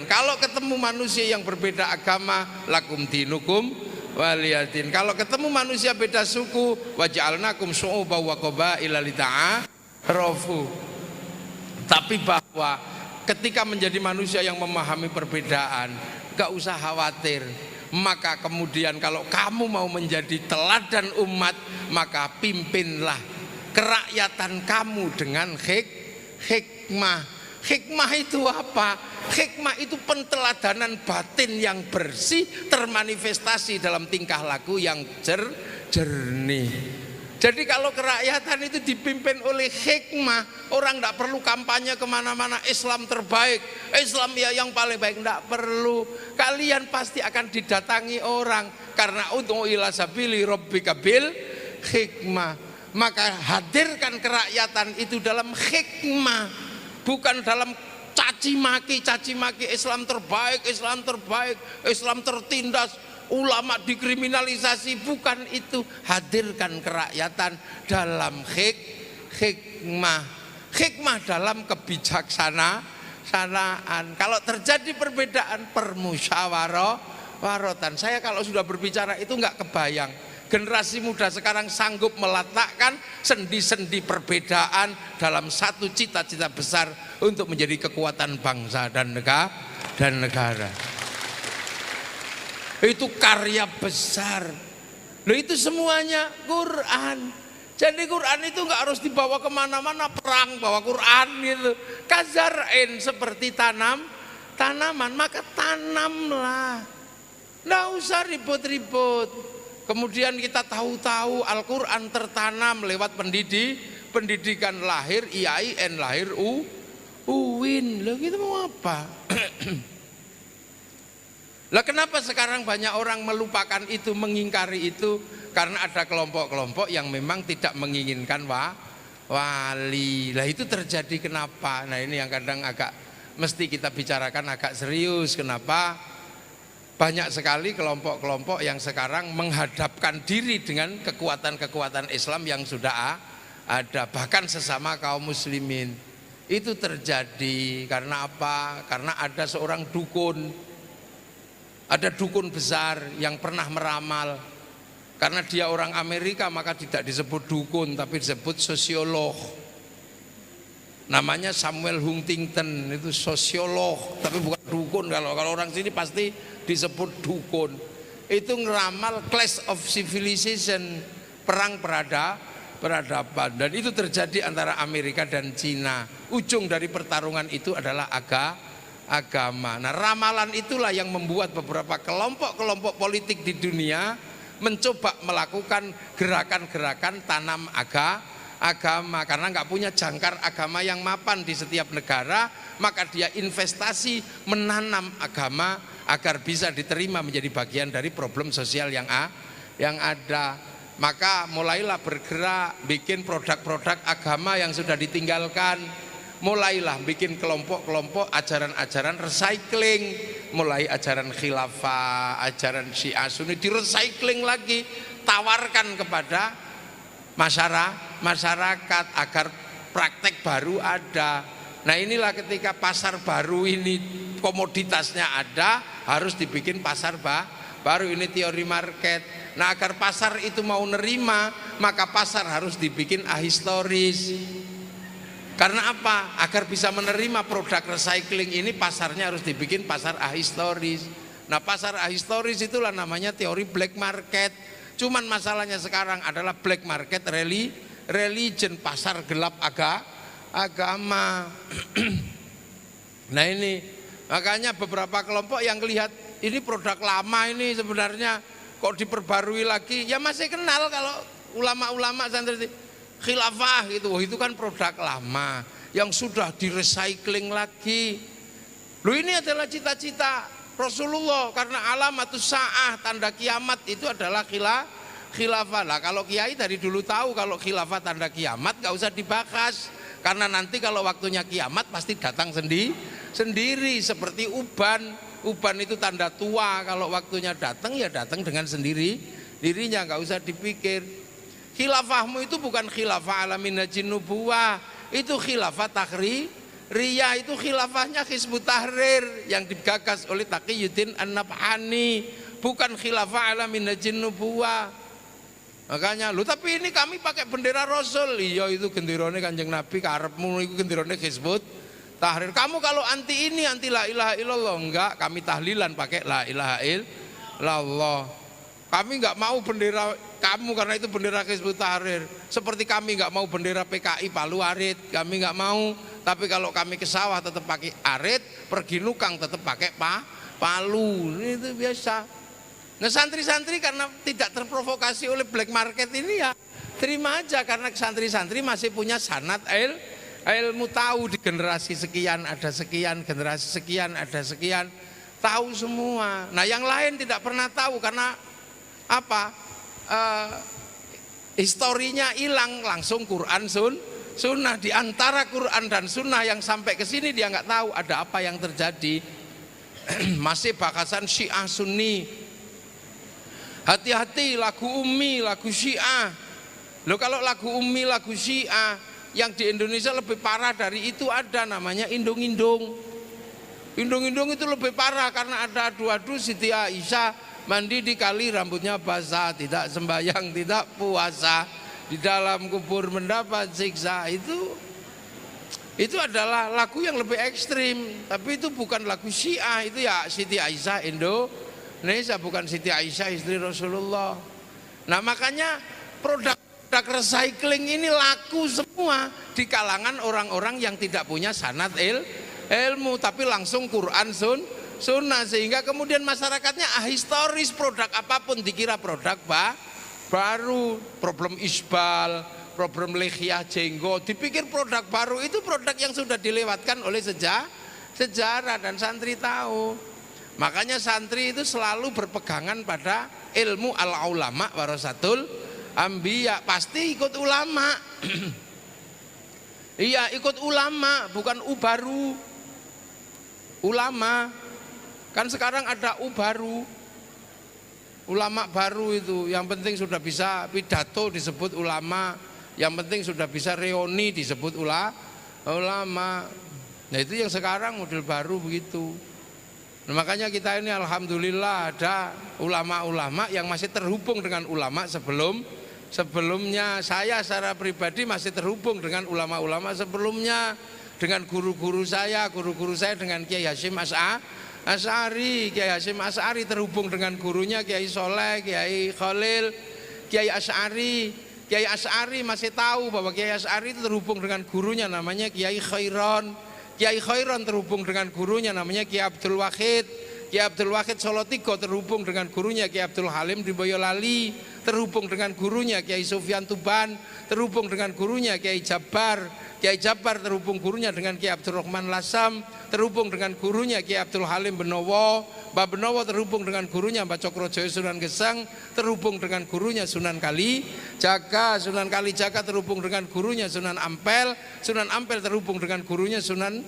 S1: Kalau ketemu manusia yang berbeda agama, lakum dinukum waliyadin. Kalau ketemu manusia beda suku, waja'alnakum syu'uban wa qabaila lita'arafu. Tapi bahwa ketika menjadi manusia yang memahami perbedaan, gak usah khawatir. Maka kemudian kalau kamu mau menjadi teladan umat, maka pimpinlah kerakyatan kamu dengan hikmah. Hikmah itu apa? Hikmah itu penteladanan batin yang bersih termanifestasi dalam tingkah laku yang jernih. Jadi kalau kerakyatan itu dipimpin oleh hikmah, orang tidak perlu kampanye kemana-mana Islam terbaik, Islam ya yang paling baik, tidak perlu. Kalian pasti akan didatangi orang karena untuk ila sabili rabbika bil hikmah. Maka hadirkan kerakyatan itu dalam hikmah, bukan dalam caci maki Islam terbaik, Islam tertindas, ulama dikriminalisasi, bukan itu. Hadirkan kerakyatan dalam hikmah. hikmah dalam kebijaksanaan. Kalau terjadi perbedaan, permusyawaratan. Saya kalau sudah berbicara itu nggak kebayang. Generasi muda sekarang sanggup meletakkan sendi-sendi perbedaan dalam satu cita-cita besar untuk menjadi kekuatan bangsa dan negara. Itu karya besar. Loh, itu semuanya Quran. Jadi Quran itu nggak harus dibawa kemana-mana perang, bawa Quran gitu. Kazar'in, seperti tanaman, maka tanamlah. Nggak usah ribut-ribut. Kemudian kita tahu-tahu Al-Quran tertanam lewat pendidikan lahir IAIN, lahir UIN. Loh, gitu mau apa? Lah kenapa sekarang banyak orang melupakan itu, mengingkari itu? Karena ada kelompok-kelompok yang memang tidak menginginkan wali. Lah itu terjadi kenapa? Nah ini yang kadang agak mesti kita bicarakan agak serius. Kenapa? Banyak sekali kelompok-kelompok yang sekarang menghadapkan diri dengan kekuatan-kekuatan Islam yang sudah ada, bahkan sesama kaum muslimin. Itu terjadi karena apa? Karena ada seorang dukun, ada dukun besar yang pernah meramal. Karena dia orang Amerika maka tidak disebut dukun tapi disebut sosiolog. Namanya Samuel Huntington, itu sosiolog tapi bukan dukun. Kalau orang sini pasti disebut dukun. Itu ngeramal clash of civilization, perang peradaban, dan itu terjadi antara Amerika dan Cina. Ujung dari pertarungan itu adalah agama. Nah, ramalan itulah yang membuat beberapa kelompok-kelompok politik di dunia mencoba melakukan gerakan-gerakan tanam agama, karena nggak punya jangkar agama yang mapan di setiap negara, maka dia investasi menanam agama agar bisa diterima menjadi bagian dari problem sosial yang ada. Maka mulailah bergerak bikin produk-produk agama yang sudah ditinggalkan. Mulailah bikin kelompok-kelompok ajaran-ajaran recycling, mulai ajaran khilafah, ajaran Syiah Sunni di-recycling lagi, tawarkan kepada masyarakat agar praktek baru ada. Nah inilah ketika pasar baru ini komoditasnya ada, harus dibikin pasar baru. Ini teori market. Nah agar pasar itu mau nerima, maka pasar harus dibikin ahistoris. Karena apa? Agar bisa menerima produk recycling ini, pasarnya harus dibikin pasar ahistoris. Nah pasar ahistoris itulah namanya teori black market. Cuman masalahnya sekarang adalah black market religion, pasar gelap agama. Nah ini makanya beberapa kelompok yang lihat ini produk lama ini sebenarnya kok diperbarui lagi, ya masih kenal kalau ulama-ulama santri khilafah gitu. Wah, itu kan produk lama yang sudah di-recycling lagi. Loh, ini adalah cita-cita Rasulullah, karena alamatus sa'ah, tanda kiamat itu adalah khilafah. Lah kalau kiai dari dulu tahu kalau khilafah tanda kiamat, gak usah dibahas, karena nanti kalau waktunya kiamat pasti datang sendiri seperti uban itu tanda tua, kalau waktunya datang ya datang dengan dirinya, gak usah dipikir. Khilafahmu itu bukan khilafah ala minhajin nubuwah, itu khilafah takhriyah, itu khilafahnya Hizbut Tahrir yang digagas oleh Taqiyuddin An-Nabhani, bukan khilafah ala minhajin nubuwah. Makanya lu, tapi ini kami pakai bendera Rasul. Iya, itu genderone Kanjeng Nabi, karepmu itu genderone Hizbut Tahrir. Kamu kalau anti ini, anti la ilaha illallah. Enggak, kami tahlilan pakai la ilaha illallah. Kami nggak mau bendera kamu karena itu bendera Hizbut Tahrir. Seperti kami nggak mau bendera PKI Palu Arit, kami nggak mau. Tapi kalau kami ke sawah tetap pakai arit, pergi nukang tetap pakai palu. Itu biasa. Nah santri-santri karena tidak terprovokasi oleh black market ini ya terima aja, karena santri-santri masih punya sanad ilmu, tahu di generasi sekian ada sekian, generasi sekian ada sekian, tahu semua. Nah yang lain tidak pernah tahu karena apa? Historinya hilang, langsung Quran sunnah. Di antara Quran dan sunnah yang sampai ke sini dia nggak tahu ada apa yang terjadi. Masih bahasan Syiah Sunni. Hati-hati lagu Ummi, lagu Syiah. Loh kalau lagu Ummi, lagu Syiah yang di Indonesia lebih parah dari itu ada, namanya indung-indung. Indung-indung itu lebih parah karena ada adu-adu Siti Aisyah mandi di kali rambutnya basah, tidak sembahyang, tidak puasa, di dalam kubur mendapat siksa. Itu adalah lagu yang lebih ekstrim, tapi itu bukan lagu Syiah, itu ya Siti Aisyah Indonesia, bukan Siti Aisyah istri Rasulullah. Nah makanya produk recycling ini laku semua di kalangan orang-orang yang tidak punya sanad ilmu, tapi langsung Quran sunnah, sehingga kemudian masyarakatnya ahistoris, produk apapun dikira produk baru. Problem isbal, problem lihiyah jenggot dipikir produk baru, itu produk yang sudah dilewatkan oleh sejarah dan santri tahu. Makanya santri itu selalu berpegangan pada ilmu al-ulama warasatul ambiya, pasti ikut ulama. Iya, ikut ulama, bukan baru. Ulama kan sekarang ada baru, ulama baru itu yang penting sudah bisa pidato disebut ulama, yang penting sudah bisa reuni disebut ulama. Nah itu yang sekarang model baru begitu. Nah, makanya kita ini alhamdulillah ada ulama-ulama yang masih terhubung dengan ulama sebelumnya. Saya secara pribadi masih terhubung dengan ulama-ulama sebelumnya, dengan guru-guru saya dengan Kiai Hasyim Asy'ari. Kiai Hasyim Asy'ari terhubung dengan gurunya Kiai Soleh, Kiai Khalil, Kiai Asy'ari. Kiai Asy'ari masih tahu bahwa Kiai Asy'ari itu terhubung dengan gurunya namanya Kiai Khairon. Kiai Khairon terhubung dengan gurunya namanya Kiai Abdul Wahid. Kiai Abdul Wahid Solotigo terhubung dengan gurunya Kiai Abdul Halim di Boyolali, terhubung dengan gurunya Kiai Sufyan Tuban, terhubung dengan gurunya Kiai Jabbar. Kiai Jabbar terhubung gurunya dengan Kiai Abdurrahman Lasam, terhubung dengan gurunya Kiai Abdul Halim Benowo. Mbah Benowo terhubung dengan gurunya Mbah Cokrojoyo Sunan Geseng, terhubung dengan gurunya Sunan Kalijaga. Sunan Kalijaga terhubung dengan gurunya Sunan Ampel. Sunan Ampel terhubung dengan gurunya Sunan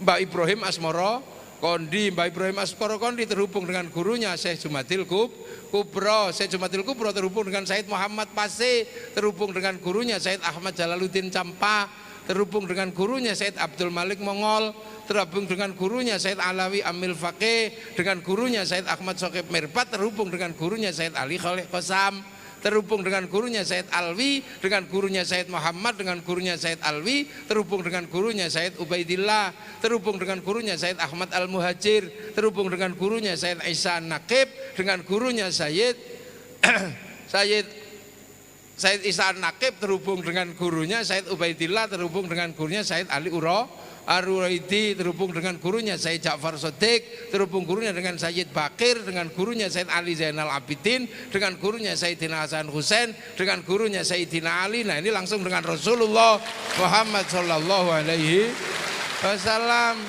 S1: Mbah Ibrahim Asmoro Kondi. Mbah Ibrahim Asmoro Kondi terhubung dengan gurunya Syekh Jumadil Kubro. Syekh Jumadil Kubro terhubung dengan Said Muhammad Pase, terhubung dengan gurunya Said Ahmad Jalaluddin Campa, terhubung dengan gurunya Said Abdul Malik Mongol, terhubung dengan gurunya Said Alawi Amil Faqih, dengan gurunya Said Ahmad Sokib Mirbat, terhubung dengan gurunya Said Ali Khalid Qasam, terhubung dengan gurunya Said Alwi, dengan gurunya Said Muhammad, dengan gurunya Said Alwi, terhubung dengan gurunya Said Ubaidillah, terhubung dengan gurunya Said Ahmad Al-Muhajir, terhubung dengan gurunya Said Isa Naqib, dengan gurunya Said Isa Naqib, terhubung dengan gurunya Said Ubaidillah, terhubung dengan gurunya Said Ali Ar-Ruwaidi, terhubung dengan gurunya Said Ja'far Shodiq, terhubung gurunya dengan Sayyid Bakir, dengan gurunya Said Ali Zainal Abidin, dengan gurunya Sayyidina Hasan Husain, dengan gurunya Sayyidina Ali. Nah ini langsung dengan Rasulullah Muhammad sallallahu alaihi wasallam.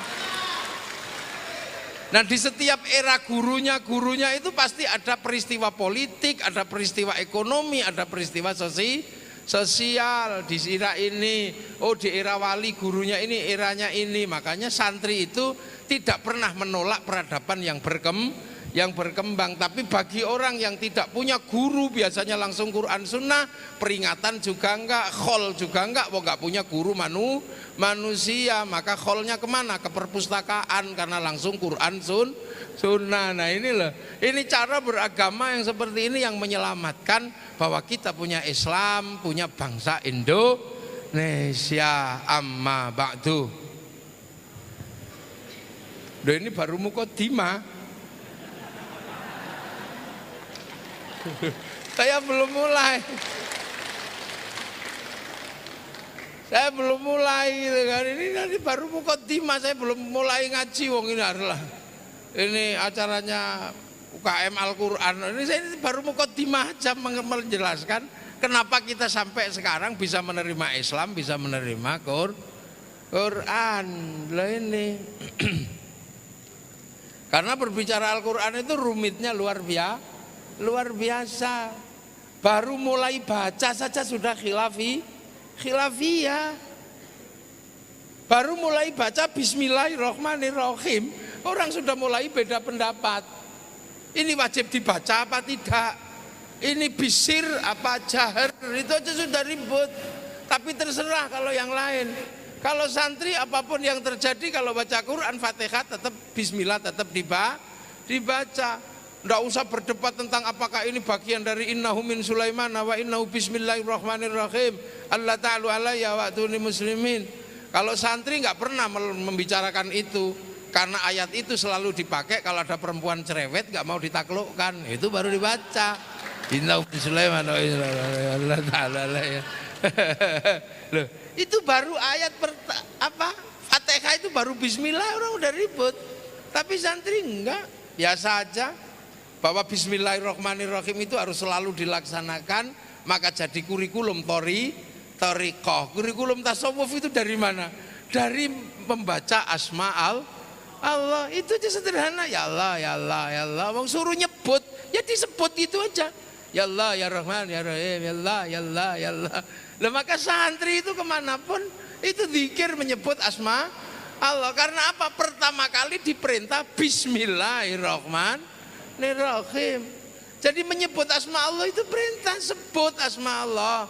S1: Nah di setiap era gurunya itu pasti ada peristiwa politik, ada peristiwa ekonomi, ada peristiwa sosial. Di era ini, di era wali gurunya ini, eranya ini. Makanya santri itu tidak pernah menolak peradaban yang berkembang. Tapi bagi orang yang tidak punya guru, biasanya langsung Quran Sunnah, peringatan juga enggak, khol juga enggak, enggak punya guru manusia, maka kholnya kemana? Ke perpustakaan, karena langsung Quran Sunnah. Nah ini cara beragama yang seperti ini yang menyelamatkan bahwa kita punya Islam, punya bangsa Indonesia. Amma ba'du. Ini baru muqaddimah. Saya belum mulai gitu kan. Ini nanti baru muqaddimah, saya belum mulai ngaji wong ini adalah. Ini acaranya UKM Al-Qur'an. Ini baru muqaddimah aja menjelaskan kenapa kita sampai sekarang bisa menerima Islam, bisa menerima Quran. Lah ini. Karena berbicara Al-Qur'an itu rumitnya luar biasa. Baru mulai baca saja sudah khilafiyah. Baru mulai baca Bismillahirrahmanirrahim, orang sudah mulai beda pendapat. Ini wajib dibaca apa tidak? Ini bisir apa jahar? Itu aja sudah ribut.
S2: Tapi terserah kalau yang lain. Kalau santri apapun yang terjadi kalau baca Quran Fatihah tetap bismillah tetap dibaca. Enggak usah berdebat tentang apakah ini bagian dari innahu min Sulaiman wa innahu bismillahirrahmanirrahim. Allah ta'ala alayya wa atuni muslimin. Kalau santri enggak pernah membicarakan itu karena ayat itu selalu dipakai kalau ada perempuan cerewet enggak mau ditaklukkan. Itu baru dibaca. Innahu min Sulaiman wa Allah ta'ala alayya. Loh, itu baru ayat Fatihah itu baru bismillah orang udah ribut. Tapi santri enggak, biasa aja. Bahwa bismillahirrahmanirrahim itu harus selalu dilaksanakan, maka jadi kurikulum thariqah. Kurikulum tasawuf itu dari mana? Dari membaca asma Allah. Itu aja sederhana. Ya Allah, ya Allah, ya Allah. Wong suruh nyebut, ya disebut itu aja. Ya Allah, ya Rahman, ya Rahim, ya Allah, ya Allah, ya Allah. Lah maka santri itu kemanapun itu zikir menyebut asma Allah. Karena apa? Pertama kali diperintah Bismillahirrahmanirrahim. Jadi menyebut asma Allah itu perintah, sebut asma Allah.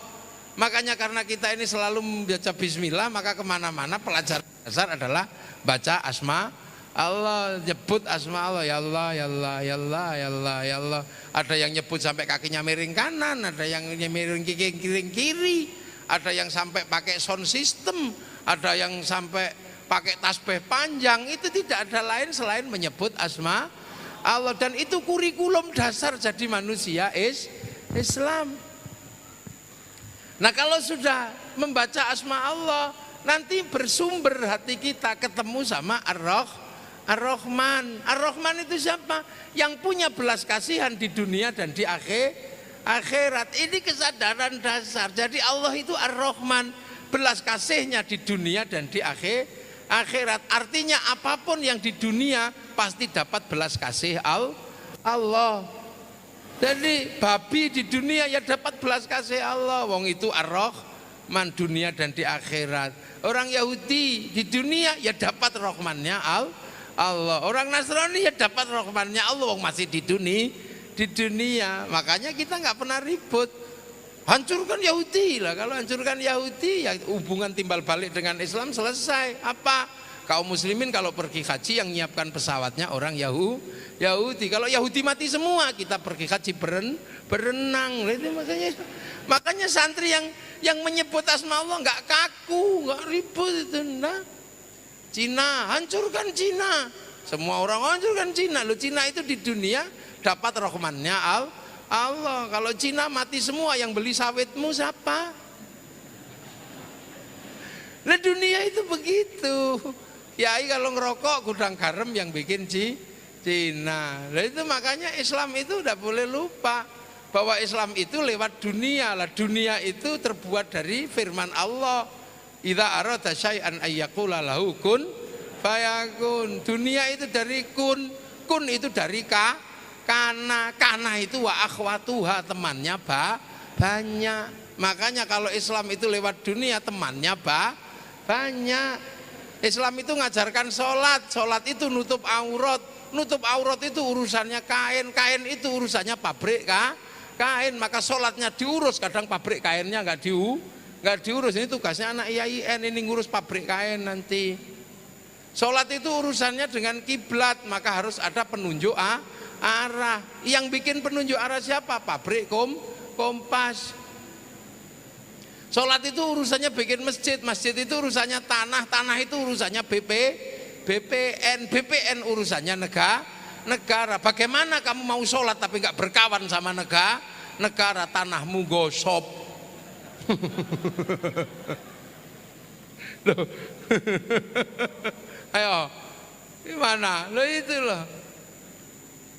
S2: Makanya karena kita ini selalu membaca Bismillah, maka kemana-mana pelajaran dasar adalah baca asma Allah, nyebut asma Allah. Ya Allah, ya Allah, ya Allah, ya Allah, ya Allah. Ada yang nyebut sampai kakinya miring kanan, ada yang miring kiri, ada yang sampai pakai sound system, ada yang sampai pakai tasbih panjang. Itu tidak ada lain selain menyebut asma Allah. Dan itu kurikulum dasar jadi manusia Islam. Nah kalau sudah membaca asma Allah, nanti bersumber hati kita ketemu sama Ar-Rahman. Ar-Rahman itu siapa? Yang punya belas kasihan di dunia dan di akhirat. Ini kesadaran dasar. Jadi Allah itu Ar-Rahman, belas kasihnya di dunia dan di akhirat. Artinya apapun yang di dunia pasti dapat belas kasih Allah. Jadi babi di dunia ya dapat belas kasih Allah. Wong itu Ar-Rahman dunia dan di akhirat. Orang Yahudi di dunia ya dapat Rahmannya Allah. Orang Nasrani ya dapat Rahmannya Allah. Wong masih di dunia. Makanya kita nggak pernah ribut. Hancurkan Yahudi lah. Kalau hancurkan Yahudi ya hubungan timbal balik dengan Islam selesai. Apa? Kaum muslimin kalau pergi haji yang nyiapkan pesawatnya orang Yahudi. Kalau Yahudi mati semua, kita pergi haji berenang. Makanya santri yang menyebut asma Allah nggak kaku, nggak ribut itu. Nah, Cina, hancurkan Cina. Semua orang hancurkan Cina. Loh, Cina itu di dunia dapat rahmannya Allah. Kalau Cina mati semua, yang beli sawitmu siapa? Nah dunia itu begitu. Kiai kalau ngerokok gudang garam yang bikin Cina. Nah itu makanya Islam itu udah boleh lupa bahwa Islam itu lewat dunia lah. Dunia itu terbuat dari firman Allah. Idza arada syai'an ayyaqula lahu kun fayakun. Dunia itu dari kun itu dari kana itu wa akhwatuha, temannya banyak. Makanya kalau Islam itu lewat dunia temannya banyak. Islam itu ngajarkan sholat itu nutup aurat itu urusannya kain itu urusannya pabrik kain. Maka sholatnya diurus, kadang pabrik kainnya nggak diurus. Ini tugasnya anak IAIN, ini ngurus pabrik kain nanti. Sholat itu urusannya dengan kiblat, maka harus ada penunjuk arah. Yang bikin penunjuk arah siapa? Pabrik kompas. Sholat itu urusannya bikin masjid itu urusannya tanah itu urusannya BPN urusannya negara. Bagaimana kamu mau sholat tapi nggak berkawan sama negara, tanahmu gosop. Loh. Ayo, gimana? Loh itu loh.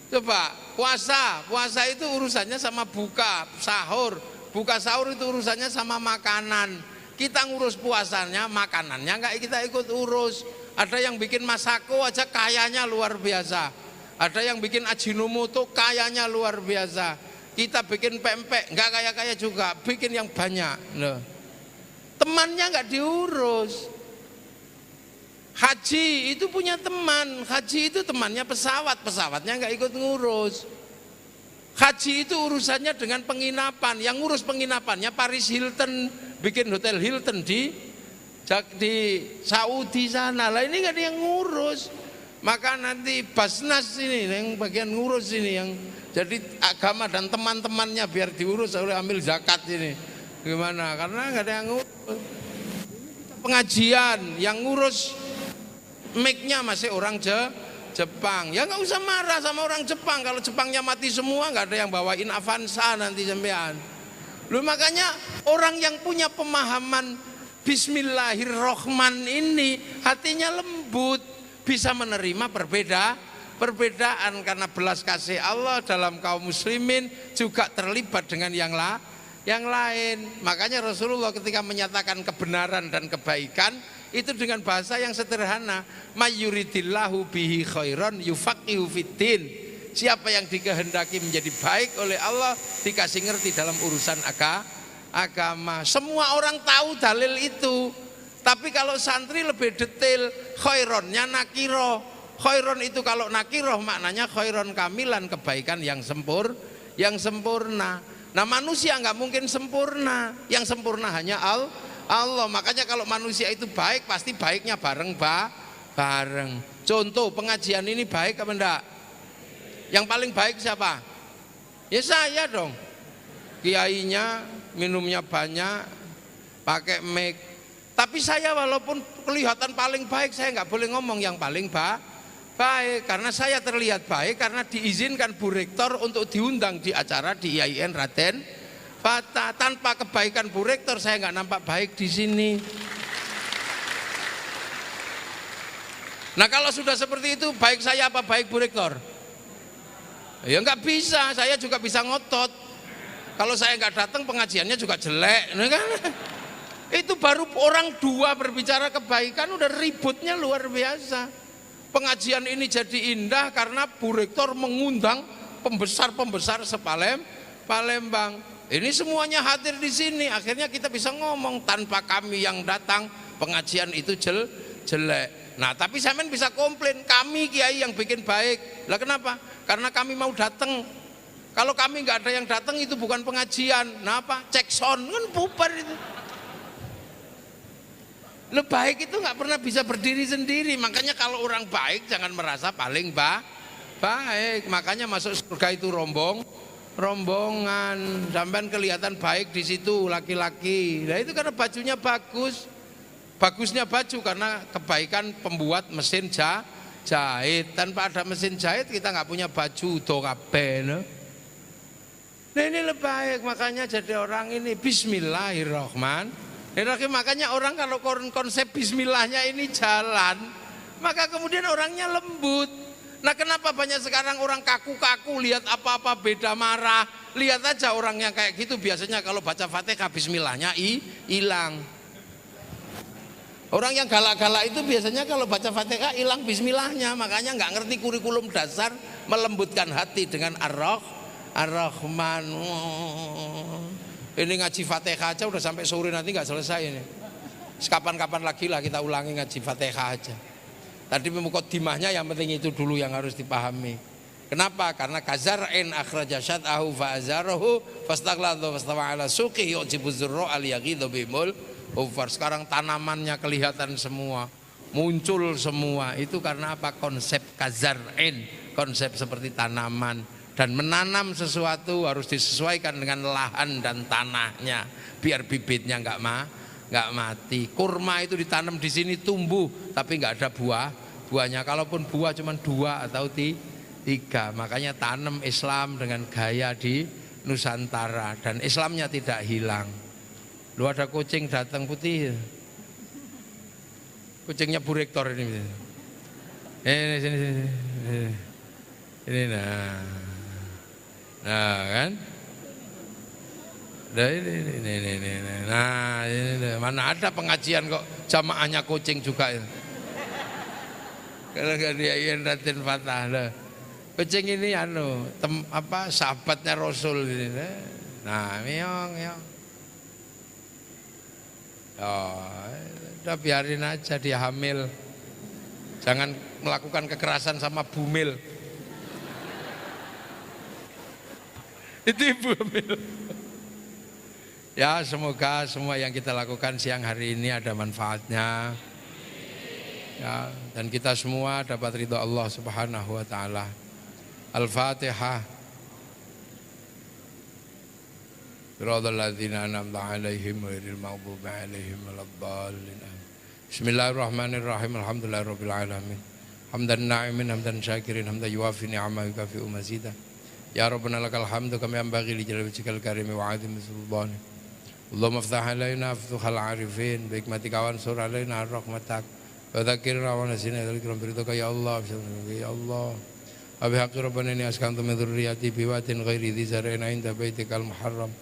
S2: Coba puasa itu urusannya sama buka sahur itu urusannya sama makanan. Kita ngurus puasanya, makanannya nggak kita ikut urus. Ada yang bikin masako aja kayanya luar biasa. Ada yang bikin ajinomoto kayanya luar biasa. Kita bikin pempek nggak kaya juga, bikin yang banyak. Loh. Temannya nggak diurus. Haji itu punya teman, haji itu temannya pesawatnya nggak ikut ngurus. Haji itu urusannya dengan penginapan, yang ngurus penginapannya Paris Hilton bikin hotel Hilton di Saudi sana. Lah ini nggak ada yang ngurus. Maka nanti Basnas ini yang bagian ngurus ini, yang jadi agama dan teman-temannya biar diurus oleh amil zakat ini. Gimana? Karena nggak ada yang ngurus. Pengajian yang ngurus mic-nya masih orang Jepang. Ya nggak usah marah sama orang Jepang. Kalau Jepangnya mati semua, nggak ada yang bawain Avanza nanti sampean. Lu makanya orang yang punya pemahaman Bismillahirrohman ini hatinya lembut, bisa menerima perbedaan karena belas kasih Allah dalam kaum muslimin juga terlibat dengan yang lain. Makanya Rasulullah ketika menyatakan kebenaran dan kebaikan itu dengan bahasa yang sederhana, mayyuridillahu bihi khairan yufaqihu fiddin. Siapa yang dikehendaki menjadi baik oleh Allah dikasih ngerti dalam urusan agama. Semua orang tahu dalil itu. Tapi kalau santri lebih detail, khaironnya nakiro. Khairon itu kalau nakiroh maknanya khairon kamilan, kebaikan yang sempurna. Nah manusia nggak mungkin sempurna. Yang sempurna hanya Allah. Makanya kalau manusia itu baik, pasti baiknya bareng. Contoh pengajian ini baik apa enggak? Yang paling baik siapa? Ya saya dong. Kiainya minumnya banyak, pakai mic. Tapi saya walaupun kelihatan paling baik, saya nggak boleh ngomong yang paling baik. Karena saya terlihat baik karena diizinkan Bu Rektor untuk diundang di acara di IAIN Raden Fatah. Tanpa kebaikan Bu Rektor saya nggak nampak baik di sini. Nah kalau sudah seperti itu, baik saya apa baik Bu Rektor? Ya nggak bisa, saya juga bisa ngotot. Kalau saya nggak datang pengajiannya juga jelek, kan? Itu baru orang dua berbicara kebaikan udah ributnya luar biasa. Pengajian ini jadi indah karena Bu Rektor mengundang pembesar-pembesar Palembang. Ini semuanya hadir di sini, akhirnya kita bisa ngomong. Tanpa kami yang datang pengajian itu jelek. Nah tapi sampean bisa komplain, kami kiai yang bikin baik. Lah kenapa? Karena kami mau datang. Kalau kami nggak ada yang datang itu bukan pengajian. Nah apa? Cek sound kan bubar itu. Lo baik itu nggak pernah bisa berdiri sendiri. Makanya kalau orang baik jangan merasa paling baik. Makanya masuk surga itu rombongan. Sampean kelihatan baik di situ laki-laki. Nah itu karena bajunya bagus. Bagusnya baju karena kebaikan pembuat mesin jahit. Tanpa ada mesin jahit kita nggak punya baju do kabeh. Nah ini lebih baik, makanya jadi orang ini Bismillahirrohmanirrohim. Makanya orang kalau konsep Bismillahnya ini jalan, maka kemudian orangnya lembut. Nah kenapa banyak sekarang orang kaku-kaku, lihat apa-apa beda marah. Lihat aja orang yang kayak gitu biasanya kalau baca Fatihah Bismillahnya hilang. Orang yang galak-galak itu biasanya kalau baca Fatihah hilang Bismillahnya. Makanya nggak ngerti kurikulum dasar melembutkan hati dengan Ar-Rahman. Ini ngaji Fatihah aja udah sampai sore nanti nggak selesai ini. Kapan-kapan lagi lah kita ulangi ngaji Fatihah aja. Tadi muqaddimahnya yang penting itu dulu yang harus dipahami. Kenapa? Karena kazar'in akhraja syat'ahu fa'azarahu fastaghladu fastawa ala suqi yu'jibu dzurra al-yaghidhu bimul ufar. Sekarang tanamannya kelihatan semua, muncul semua. Itu karena apa? Konsep kazar'in, konsep seperti tanaman. Dan menanam sesuatu harus disesuaikan dengan lahan dan tanahnya biar bibitnya nggak mati. Kurma itu ditanam di sini tumbuh tapi nggak ada buahnya. Kalaupun buah cuma 2 atau 3. Makanya tanam Islam dengan gaya di Nusantara dan Islamnya tidak hilang. Lu ada kucing datang putih, kucingnya Bu Rektor ini. Sini. Ini nah kan, nah ini mana ada pengajian kok jamaahnya kucing juga itu. Kalau nggak diain Raden Fatah, kucing ini sahabatnya Rasul ini. Nah miong. Udah biarin aja dia hamil. Jangan melakukan kekerasan sama bumil. Itu ibu hamil. Ya, semoga semua yang kita lakukan siang hari ini ada manfaatnya. Ya, dan kita semua dapat ridho Allah Subhanahu wa taala. Al-Fatihah. Siratal ladzina an'amta 'alaihim ghairil maghdubi 'alaihim waladdallin. Bismillahirrahmanirrahim. Alhamdulillahirabbil alamin. Hamdan na'imin hamdan syakirin hamdan yuwafi ni'amahu yukafi'u mazidah. Ya Rabbana lakal hamdu kama yanbaghi li jalali wajhikal karim wa 'azimi sultanik. Allahumma iftah alaina futuhal arifin bi hikmatika wansur alaina rahmatak wa dzakirna wa nasina dzikran biridaka ya Allah ya Allah. Abi haqqi rabbana inni askantu min dzurriyyati bi watin ghairi dzi zar'in 'inda baitikal muharram.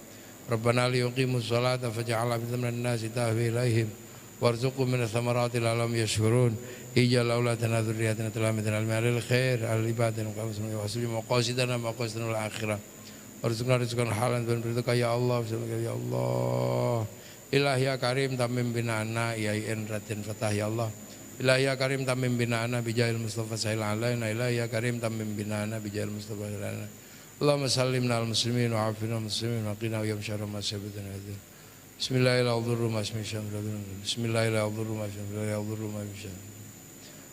S2: Rabbana liyuqimus salata faj'al afidatan minan nasi tahwi ilaihim warzuqhum minas thamarati la'allahum yashkurun. Ij'al auladana dzurriyyatana tilamatan al-malil khair al-ibadan wa qawsana wa hasbi maqasidana maqasidana al-akhirah. Warzuqna rizqan halan dan berzaka ya Allah ya Allah. Ilahi ya karim tamim binana ya Raden Fatah ya Allah. Ilahi ya karim tamim binana bijahil Mustafa sahil alaina. Ilahi ya karim tamim binana bijahil Mustafa sahil alaina. Allahumma sallimna al-muslimin wa afina al-muslimin wa qina yawm syarra ma sabitana hadin. Bismillahirrahmanirrahim. Bismillahirrahmanirrahim.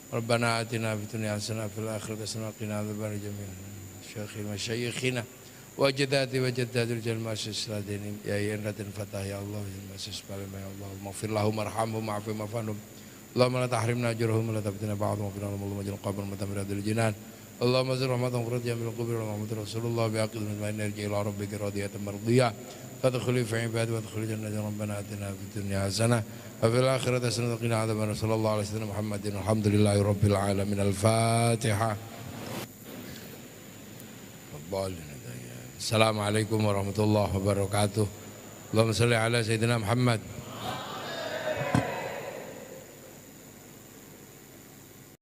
S2: Rabbana atina fid dunya hasanah wa fil akhirati hasanah wa qina adzaban jami'an. Syekhina masyayikhina wajadati wajadatul jalma sisladin ya Raden Fatah ya Allah ya Masis Palem ya Allah maghfir lahum warhamhum wa'fu ma'fanhum Allahumma la tahrimna ajrahum wa la tabtina ba'dhum wa qina Allahumma jal qabr mutamirradil jinan Allahumma zir rahmatan qurrat ya bil qubur wa Muhammad Rasulullah bi aqid min enerji ila rabbika radiyatan mardiyah fadkhuli fi ibadi wa adkhuli jannata rabbana atina fid dunya hasanah wa fil akhirati hasanah wa qina adzaban sallallahu alaihi wasallam Muhammadin alhamdulillahi rabbil alamin al-Fatihah. Assalamualaikum warahmatullahi wabarakatuh. Allahumma shalli ala sayyidina Muhammad.